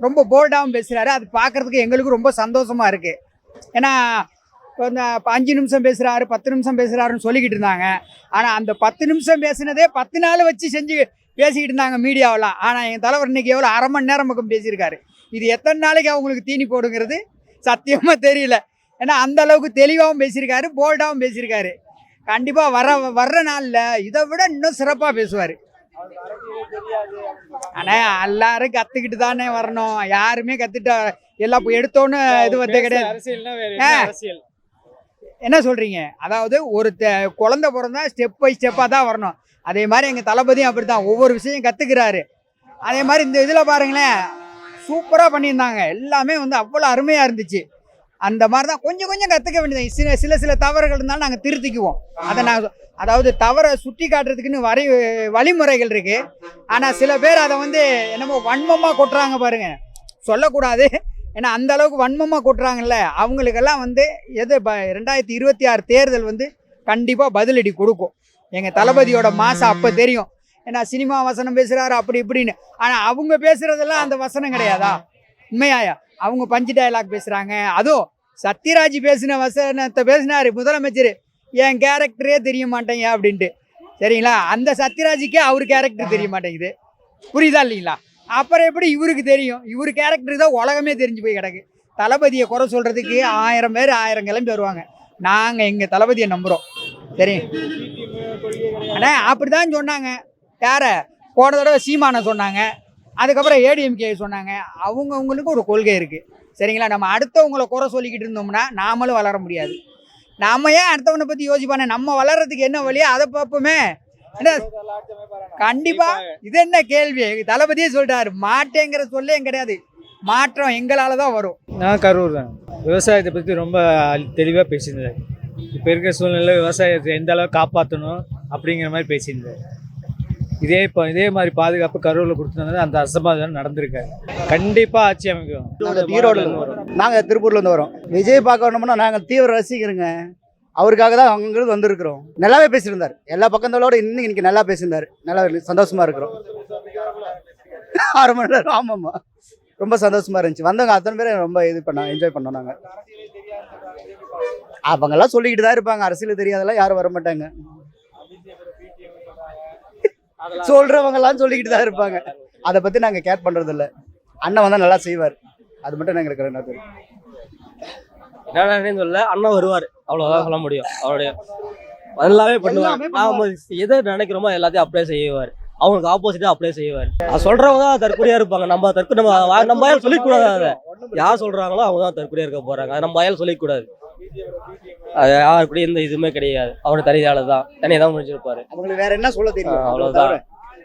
ரொம்ப போல்டாகவும் பேசுகிறாரு. அது பார்க்குறதுக்கு எங்களுக்கு ரொம்ப சந்தோஷமாக இருக்குது. ஏன்னா இப்போ இந்த 5 நிமிஷம் பேசுகிறாரு 10 நிமிஷம் பேசுகிறாருன்னு சொல்லிக்கிட்டு இருந்தாங்க. ஆனால் அந்த 10 நிமிஷம் பேசுனதே 10 நாள் வச்சு பேசிக்கிட்டு இருந்தாங்க மீடியாவெல்லாம். ஆனால் என் தலைவர் இன்றைக்கி எவ்வளோ அரை மணி நேரம் பக்கம் பேசியிருக்காரு. இது எத்தனை நாளைக்கு அவங்களுக்கு தீனி போடுங்கிறது சத்தியமாக தெரியல. ஏன்னா அந்த அளவுக்கு தெளிவாகவும் பேசியிருக்காரு, போல்டாகவும் பேசியிருக்காரு. கண்டிப்பாக வர்ற நாளில் இதை விட இன்னும் சிறப்பாக பேசுவார். ஆனால் எல்லாரும் கற்றுக்கிட்டு தானே வரணும். யாருமே கற்றுட்டா எல்லாம் எடுத்தோன்னு இது வந்து கிடையாது. என்ன சொல்கிறீங்க? அதாவது ஒரு குழந்தை பிறந்தா ஸ்டெப் பை ஸ்டெப்பாக தான் வரணும். அதே மாதிரி எங்கள் தளபதியும் அப்படி தான் ஒவ்வொரு விஷயம் கற்றுக்கிறாரு. அதே மாதிரி இந்த இதில் பாருங்களேன், சூப்பராக பண்ணியிருந்தாங்க. எல்லாமே வந்து அவ்வளோ அருமையாக இருந்துச்சு. அந்த மாதிரி தான் கொஞ்சம் கொஞ்சம் கற்றுக்க வேண்டியது. சில தவறுகள் இருந்தாலும் நாங்கள் திருத்திக்குவோம். அதை அதாவது தவறை சுட்டி காட்டுறதுக்குன்னு வழிமுறைகள் இருக்குது. ஆனால் சில பேர் அதை வந்து என்னமோ வன்மமாக கொட்டுறாங்க பாருங்க. சொல்லக்கூடாது, ஏன்னா அந்த அளவுக்கு வன்மமாக கொட்டுறாங்கல்ல. அவங்களுக்கெல்லாம் வந்து 2026 தேர்தல் வந்து கண்டிப்பாக பதிலடி கொடுக்கும். எங்கள் தளபதியோட மாசம் அப்போ தெரியும். ஏன்னா சினிமா வசனம் பேசுகிறாரு அப்படி இப்படின்னு. ஆனால் அவங்க பேசுகிறதெல்லாம் அந்த வசனம் கிடையாதா? உண்மையாயா? அவங்க பஞ்சு டயலாக் பேசுகிறாங்க. அதுவும் சத்யராஜ் பேசின வசனத்தை பேசினார் முதலமைச்சர். என் கேரக்டரே தெரிய மாட்டேங்க அப்படின்ட்டு. சரிங்களா? அந்த சத்யராஜுக்கே அவர் கேரக்டர் தெரிய மாட்டேங்குது. புரியுதா இல்லைங்களா? அப்புறம் எப்படி இவருக்கு தெரியும்? இவர் கேரக்டர் தான் உலகமே தெரிஞ்சு போய் கிடக்கு. தளபதியை குறை சொல்கிறதுக்கு 1000 பேர் 1000 கிளம்பி வருவாங்க. நாங்கள் எங்கள் தளபதியை நம்புகிறோம். சரி, ஆனால் அப்படி தான் சொன்னாங்க. யார போன தடவை சீமானை சொன்னாங்க, அதுக்கப்புறம் ஏடிஎம்கே சொன்னாங்க. அவங்களுக்கு ஒரு கொள்கை இருக்குது. சரிங்களா? நம்ம அடுத்தவங்களை குறை சொல்லிக்கிட்டு இருந்தோம்னா நாமளும் வளர முடியாது. நாம ஏன் அடுத்தவனை பற்றி யோசிப்பானே? நம்ம வளர்றதுக்கு என்ன வழியோ அதை பார்ப்போமே. என்ன கண்டிப்பா இது என்ன கேள்வி? தளபதியே சொல்லிட்டாரு, மாட்டேங்கிற சொல்லே கிடையாது. மாற்றம் எங்களால் தான் வரும். நான் கரூர் தான். விவசாயத்தை பற்றி ரொம்ப தெளிவாக பேசியிருந்தார். இப்போ இருக்கிற சூழ்நிலை விவசாயத்தை எந்த அளவுக்கு காப்பாற்றணும் அப்படிங்கிற மாதிரி பேசியிருந்தார். இதே மாதிரி பாதுகாப்பு கரூரில் கொடுத்துருந்தது அந்த அசம்பாவிதம் நடந்திருக்காரு. கண்டிப்பாக ஆட்சி அமைக்கும். ஈரோடுலேருந்து வரோம். நாங்கள் திருப்பூர்லேருந்து வரோம். விஜய் பார்க்க வரணும்னா நாங்கள் தீவிர ரசிக்கிறோங்க. அவருக்காக தான் அங்கிருந்து வந்திருக்கிறோம். நல்லாவே பேசியிருந்தார். எல்லா பக்கங்களோட இன்னைக்கு நல்லா பேசியிருந்தார். நல்லா சந்தோஷமா இருக்கிறோம். 6 மணி நேரம். ஆமாம்மா, ரொம்ப சந்தோஷமா இருந்துச்சு. வந்தவங்க அத்தனை பேரும் ரொம்ப என்ஜாய் பண்ணோம். நாங்கள் அவங்கெல்லாம் சொல்லிக்கிட்டு தான் இருப்பாங்க. அரசியல் தெரியாதெல்லாம் யாரும் வர மாட்டாங்க. சொல்றவங்கெல்லாம் சொல்லிக்கிட்டு தான் இருப்பாங்க. அதை பற்றி நாங்கள் கேர் பண்ணுறது இல்லை. அண்ணன் வந்தால் நல்லா செய்வார். அது மட்டும் எங்களுக்கு என்ன தெரியும். என்னன்னு சொல்ல, அண்ணன் வருவார், அவ்வளோதான் சொல்ல முடியும். அவருடைய எல்லாமே பண்ணுவார். நாம எதை நினைக்கிறோமோ எல்லாத்தையும் அப்படியே செய்வார். அவங்களுக்கு ஆப்போசிட்டா அப்படியே செய்வார். அது சொல்றவங்க தான் தற்கொலையா இருப்பாங்க. நம்ம யாரும் சொல்லிக்கூடாது. அதை யார் சொல்றாங்களோ அவங்க தான் தற்கொலையா இருக்க போறாங்க. அதை நம்ம யாரும் சொல்லிக்கூடாது. அது யாருப்படி எந்த இதுவுமே கிடையாது. அவரோட தனியால தான் தனியாக தான் முடிச்சிருப்பாரு. அவங்களுக்கு வேற என்ன சொல்ல தெரியும்? அவ்வளவுதான்.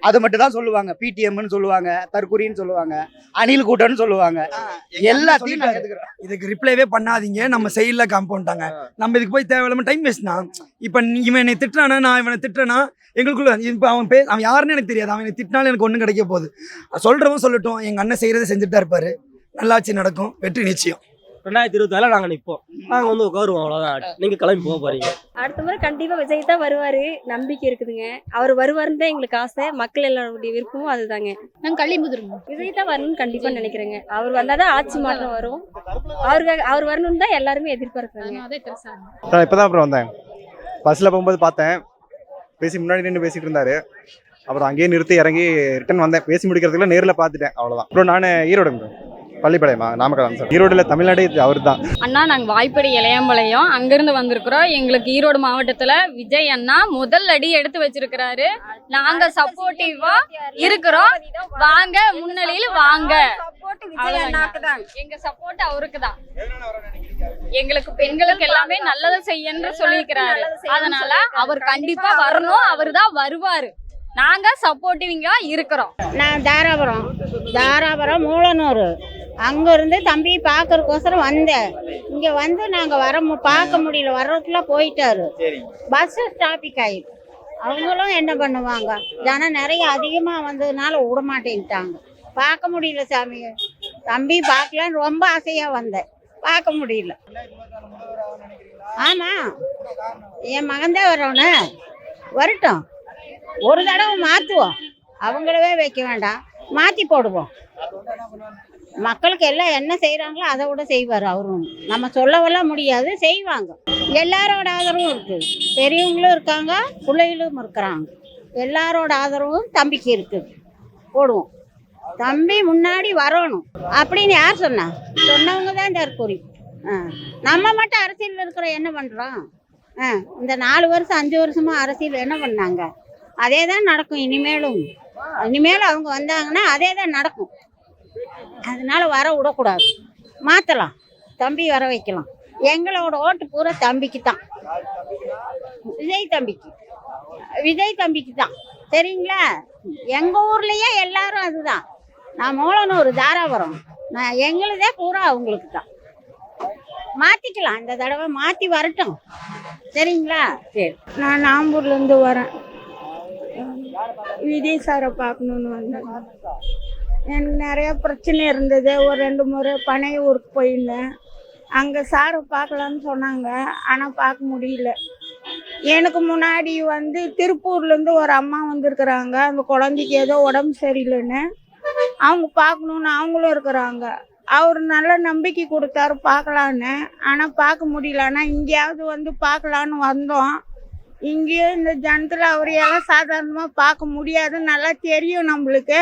அது மட்டும் தான் சொல்லுவாங்க. பிடிஎம்னு சொல்லுவாங்க, தற்கொலைன்னு சொல்லுவாங்க, அணில் கூட்டம்னு சொல்லுவாங்க. எல்லாத்தையும் இதுக்கு ரிப்ளைவே பண்ணாதீங்க, நம்ம சைடில் காம்பவுண்டாங்க. நம்ம இதுக்கு போய் தேவையில்லாம டைம் வேஸ்ட்னா. இப்போ இவன் என்னை திட்டுறானா, நான் இவனை திட்டுறேன்னா எங்களுக்குள்ள இப்போ அவன் யாருன்னு எனக்கு தெரியாது. அவன் என்னை திட்டினாலும் எனக்கு ஒன்றும் கிடைக்க போகுது. சொல்கிறவன் சொல்லட்டும். எங்கள் அண்ணன் செய்கிறத செஞ்சுட்டு தான் இருப்பார். நல்லாட்சி நடக்கும், வெற்றி நிச்சயம். 2024 நாங்கள் நிற்போம். நாங்கள் வந்து உட்காருவோம், அவ்வளோதான். நீங்கள் கிளம்பி போக போறீங்க. அடுத்த முறை கண்டிப்பாக விஜய் தான் வருவார், நம்பிக்கை இருக்குதுங்க. அவர் வருவாருன்னு தான் எங்களுக்கு ஆசை. மக்கள் எல்லாருடைய விருப்பமும் அதுதாங்க. நாங்கள் கள்ளிமுதிரும் விஜய் தான் வரணும்னு கண்டிப்பாக நினைக்கிறேங்க. அவர் வந்தால் தான் ஆட்சி மாற்றம் வரும். அவர் வரணும்னு தான் எல்லாருமே எதிர்பார்க்குறாங்க. இப்போ தான் அப்புறம் வந்தேன். பஸ்ஸில் போகும்போது பார்த்தேன். முன்னாடி நின்று பேசிகிட்டு இருந்தார். அப்புறம் அங்கேயே நிறுத்தி இறங்கி ரிட்டன் வந்தேன். பேசி முடிக்கிறதுக்குள்ள நேரில் பார்த்துட்டேன், அவ்வளோதான். அப்புறம் நான் ஈரோடு பள்ளிப்பாளையமா நாமக்கல் சார். ஈரோடுல தமிழ்நாடு அவர் தான். அண்ணா, நாங்கள் வாய்ப்படி இளையம்பாளையம் அங்கிருந்து வந்திருக்கிறோம். எங்களுக்கு ஈரோடு மாவட்டத்தில் விஜய் அண்ணா முதல் அடி எடுத்து வச்சிருக்கிறாரு. நாங்கள் சப்போர்ட்டிவா இருக்கிறோம். வாங்க, முன்னிலையில் வாங்க. எங்க சப்போர்ட் அவருக்கு தான். எங்களுக்கு பெண்களுக்கு எல்லாமே நல்லது செய்யன்னு சொல்லியிருக்கிறாரு. அதனால அவர் கண்டிப்பா வரணும். அவர் தான் வருவாரு. நாங்க சப்போர்ட்டிவா இருக்கிறோம். நான் தாராபுரம் மூலனூர். அங்கேருந்து தம்பி பார்க்கறதுக்கோசரம் வந்தேன். இங்கே வந்து நாங்கள் பார்க்க முடியல. வர்றதுக்குள்ள போயிட்டாரு. பஸ்ஸு டிராஃபிக் ஆகிடும். அவங்களும் என்ன பண்ணுவாங்க? ஜனம் நிறைய அதிகமாக வந்ததுனால விட மாட்டேன்ட்டாங்க. பார்க்க முடியல சாமி. தம்பி பார்க்கலான்னு ரொம்ப ஆசையாக வந்தேன். பார்க்க முடியல. ஆமாம், என் மகன்தான் வரணும். வரட்டும். ஒரு தடவை மாற்றுவோம். அவங்களவே வைக்க வேண்டாம், மாற்றி போடுவோம். மக்களுக்கு எல்லாம் என்ன செய்கிறாங்களோ அதை விட செய்வார் அவரும். நம்ம சொல்லவெல்லாம் முடியாது, செய்வாங்க. எல்லாரோட ஆதரவும் இருக்குது. பெரியவங்களும் இருக்காங்க, பிள்ளைகளும் இருக்கிறாங்க. எல்லாரோட ஆதரவும் தம்பிக்கு இருக்குது. போடுவோம். தம்பி முன்னாடி வரணும் அப்படின்னு யார் சொன்னா? சொன்னவங்க தான் தற்கொலை. நம்ம மட்டும் அரசியலில் இருக்கிற என்ன பண்ணுறோம்? இந்த 4 வருஷம் 5 வருஷமா அரசியல் என்ன பண்ணாங்க? அதே தான் நடக்கும் இனிமேலும் அவங்க வந்தாங்கன்னா அதே தான் நடக்கும். அதனால வர விடக்கூடாது, மாற்றலாம், தம்பி வர வைக்கலாம். எங்களோட ஓட்டு பூரா தம்பிக்கு தான், விஜய் தம்பிக்கு தான். சரிங்களா? எங்கள் ஊர்லேயே எல்லாரும் அதுதான். நான் மூலனூர் தாராபுரம், நான் எங்களுதே பூரா அவங்களுக்கு தான். மாற்றிக்கலாம், இந்த தடவை மாற்றி வரட்டும். சரிங்களா? சரி. நான் நாம்பூர்லேருந்து வரேன். விஜய் சாரை பார்க்கணுன்னு வந்தேன். எனக்கு நிறைய பிரச்சனை இருந்தது. ஒரு 2 முறை பனைய ஊருக்கு போயிருந்தேன். அங்கே சாரை பார்க்கலான்னு சொன்னாங்க, ஆனால் பார்க்க முடியல. எனக்கு முன்னாடி திருப்பூர்லேருந்து ஒரு அம்மா வந்திருக்கிறாங்க. அந்த குழந்தைக்கு ஏதோ உடம்பு சரியில்லைன்னு அவங்க பார்க்கணுன்னு அவங்களும் இருக்கிறாங்க. அவர் நல்ல நம்பிக்கை கொடுத்தாரு பார்க்கலான்னு, ஆனால் பார்க்க முடியல. ஆனால் இங்கேயாவது பார்க்கலான்னு வந்தோம். இங்கேயும் இந்த ஜனத்தில் அவரையெல்லாம் சாதாரணமாக பார்க்க முடியாதுன்னு நல்லா தெரியும் நம்மளுக்கு.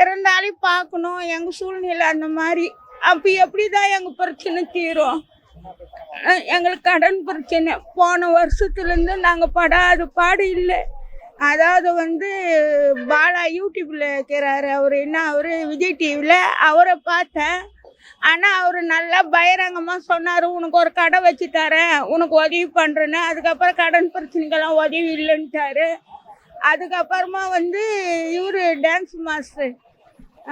இருந்தாலும் பார்க்கணும், எங்கள் சூழ்நிலை அந்த மாதிரி. அப்போ எப்படி தான் எங்கள் பிரச்சனை தீரும்? எங்களுக்கு கடன் பிரச்சனை போன வருஷத்துலேருந்து நாங்கள் படாத பாடு இல்லை. அதாவது பாலா யூடியூப்பில் இருக்கிறாரு அவர், அவர் விஜய் டிவியில் அவரை பார்த்தேன். ஆனால் அவர் நல்லா பகிரங்கமாக சொன்னார், உனக்கு ஒரு கடை வச்சு தரேன், உனக்கு உதவி பண்ணுறேன்னு. அதுக்கப்புறம் கடன் பிரச்சனைக்கெல்லாம் உதவி இல்லைன்ட்டாரு. அதுக்கப்புறமா இவர் டான்ஸ் மாஸ்டர்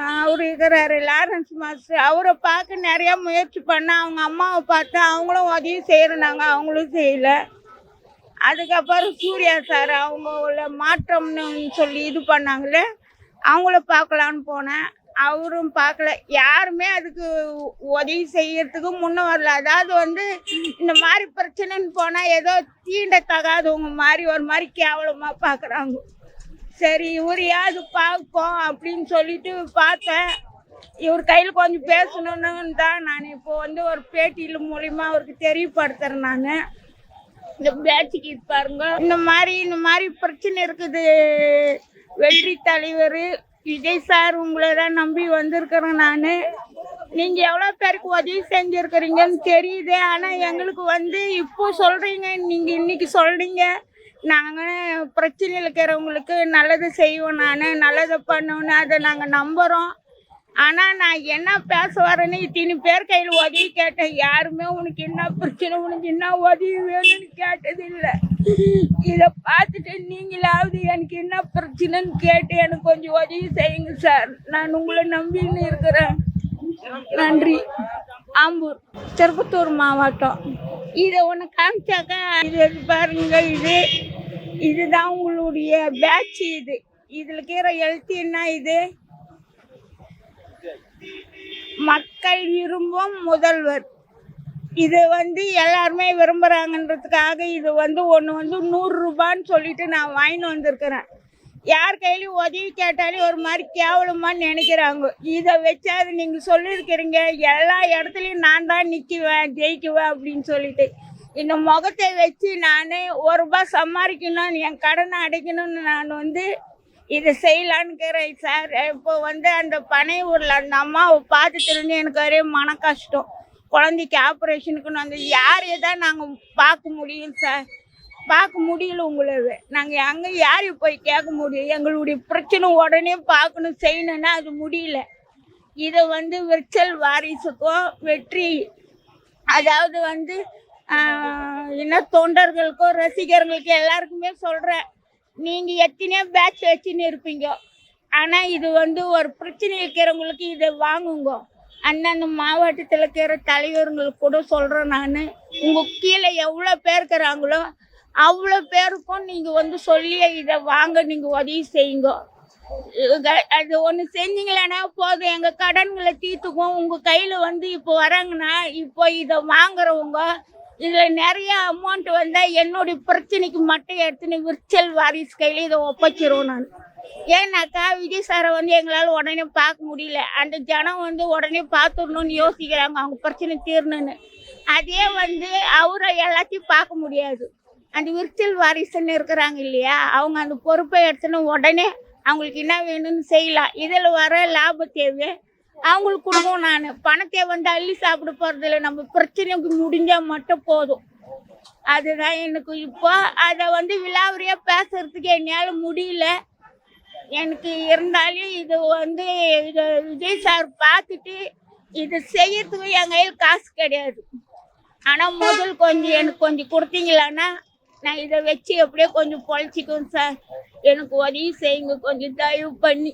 அவர் இருக்கிறாரு, லாரன்ஸ் மாஸ்டர், அவரை பார்க்க நிறையா முயற்சி பண்ணேன். அவங்க அம்மாவை பார்த்தேன், அவங்களும் உதவி செய்கிறனாங்க, அவங்களும் செய்யலை. அதுக்கப்புறம் சூர்யா சார் அவங்கள மாற்றம்னு சொல்லி இது பண்ணாங்களே, அவங்கள பார்க்கலான்னு போனேன். அவரும் பார்க்கல. யாருமே அதுக்கு உதவி செய்யறதுக்கு முன்ன வரல. அதாவது இந்த மாதிரி பிரச்சனைன்னு போனால் ஏதோ தீண்டத்தகாதவங்க மாதிரி ஒரு மாதிரி கேவலமாக பார்க்குறாங்க. சரி இவரையாவது பார்ப்போம் அப்படின்னு சொல்லிட்டு பார்த்தேன். இவர் கையில் கொஞ்சம் பேசணுன்னு தான் நான் இப்போ ஒரு பேட்டியில் மூலிமா அவருக்கு தெரியப்படுத்துகிறேன். நான் இந்த பேச்சுக்கு பாருங்க, இந்த மாதிரி பிரச்சனை இருக்குது. வெற்றி தலைவர் விஜய் சார் உங்களை தான் நம்பி வந்திருக்கிறேன் நான். நீங்கள் எவ்வளோ பேருக்கு உதவி செஞ்சுருக்கிறீங்கன்னு தெரியுது. ஆனால் எங்களுக்கு இப்போ சொல்கிறீங்க, நீங்கள் இன்றைக்கி சொல்கிறீங்க நாங்கள் பிரச்சனையில் இருக்கிறவங்களுக்கு நல்லது செய்வோம், நான் நல்லதை பண்ணுவேன்னு, அதை நாங்கள் நம்புகிறோம். ஆனால் நான் என்ன பேச வரேன்னு இத்தனை பேர் கையில் உதவி கேட்டேன். யாருமே உனக்கு என்ன பிரச்சனை, உனக்கு என்ன உதவி வேணும்னு கேட்டதில்லை. இதை பார்த்துட்டு நீங்களாவது எனக்கு என்ன பிரச்சனைன்னு கேட்டு எனக்கு கொஞ்சம் உதவி செய்யுங்க சார். நான் உங்களை நம்பின்னு இருக்கிறேன். நன்றி. ஆம்பூர், திருப்பத்தூர் மாவட்டம். இதை ஒன்று காமிச்சாக்கா இது பாருங்க, இதுதான் உங்களுடைய பேட்ச். இதில் இருக்கிற எழுத்தின்னா இது மக்கள் விரும்பும் முதல்வர். இது எல்லாருமே விரும்புகிறாங்கன்றதுக்காக இது ஒன்று 100 ரூபான்னு சொல்லிட்டு நான் வாங்கிட்டு வந்திருக்கிறேன். யார் கையிலையும் உதவி கேட்டாலும் ஒரு மாதிரி கேவலமான்னு நினைக்கிறாங்க. இதை வச்சாது நீங்கள் சொல்லியிருக்கிறீங்க எல்லா இடத்துலையும் நான் தான் நிற்குவேன், ஜெயிக்குவேன் அப்படின்னு சொல்லிட்டு. இந்த முகத்தை வச்சு நான் 1 ரூபாய் சம்பாதிக்கணும், என் கடனை அடைக்கணும்னு நான் இதை செய்யலான்னுக்கிறேன் சார். இப்போ அந்த பனையூரில் அந்த அம்மாவை பார்த்துட்டு எனக்கு ஒரே மன கஷ்டம். குழந்தைக்கு ஆப்ரேஷனுக்குன்னு யாரையே தான் நாங்கள் பார்க்க முடியும் சார்? பார்க்க முடியல உங்களவே. நாங்கள் அங்கே யாரையும் போய் கேட்க முடியும்? எங்களுடைய பிரச்சனை உடனே பார்க்கணும் செய்யணுன்னா அது முடியல. இதை விர்ச்சுவல் வாரிசுக்கும் வெற்றி அதாவது என்ன தொண்டர்களுக்கும் ரசிகர்களுக்கும் எல்லாருக்குமே சொல்கிறேன், நீங்கள் எத்தனையோ பேட்ச் வச்சுன்னு இருப்பீங்க. ஆனால் இது ஒரு பிரச்சனை இருக்கிறவங்களுக்கு இதை வாங்குங்க. அந்தந்த மாவட்டத்தில் இருக்கிற தலைவர்களுக்கு கூட சொல்கிறேன் நான், உங்கள் கீழே எவ்வளோ பேர் இருக்கிறாங்களோ அவ்வளோ பேருக்கும் நீங்கள் சொல்லி இதை வாங்க, நீங்கள் உதவி செய்யுங்க. அது ஒன்று செஞ்சீங்களேன்னா போதும், எங்கள் கடன்களை தீர்த்துக்கும். உங்கள் கையில் இப்போ வராங்கன்னா இப்போ இதை வாங்குறவங்க இதில் நிறைய அமௌண்ட் வந்தால் என்னுடைய பிரச்சனைக்கு மட்டும் எடுத்துன்னு விர்ச்சுவல் வாரிசு கையில் இதை ஒப்பச்சிருவோம் நான். ஏன்னாக்கா விஜய் சாரை எங்களால் உடனே பார்க்க முடியல. அந்த ஜனம் உடனே பார்த்துடணுன்னு யோசிக்கிறாங்க, அவங்க பிரச்சனை தீரணுன்னு. அதே அவரை எல்லாத்தையும் பார்க்க முடியாது. அந்த விர்ச்சுவல் வாரிசுன்னு இருக்கிறாங்க இல்லையா, அவங்க அந்த பொறுப்பை எடுத்துன்னு உடனே அவங்களுக்கு என்ன வேணும்னு செய்யலாம். இதில் வர லாப தேவை அவங்களுக்கு கொடுக்கும். நான் பணத்தை வந்து அள்ளி சாப்பிட போகிறதில்ல, நம்ம பிரச்சனைக்கு முடிஞ்சால் மட்டும் போதும். அதுதான் எனக்கு இப்போ அதை வந்து விலாவரியாக பேசுறதுக்கு என்னால் முடியல. எனக்கு இருந்தாலும் இது வந்து இதை விஜய் சார் பார்த்துட்டு இது செய்யறதுக்கு என் கையில் காசு கிடையாது. ஆனால் முதல் கொஞ்சம் எனக்கு கொஞ்சம் கொடுத்தீங்களான்னா நான் இதை வச்சு எப்படியோ கொஞ்சம் பொழைச்சிக்குவேன் சார். எனக்கு உதவி செய்யுங்க கொஞ்சம் தயவு பண்ணி.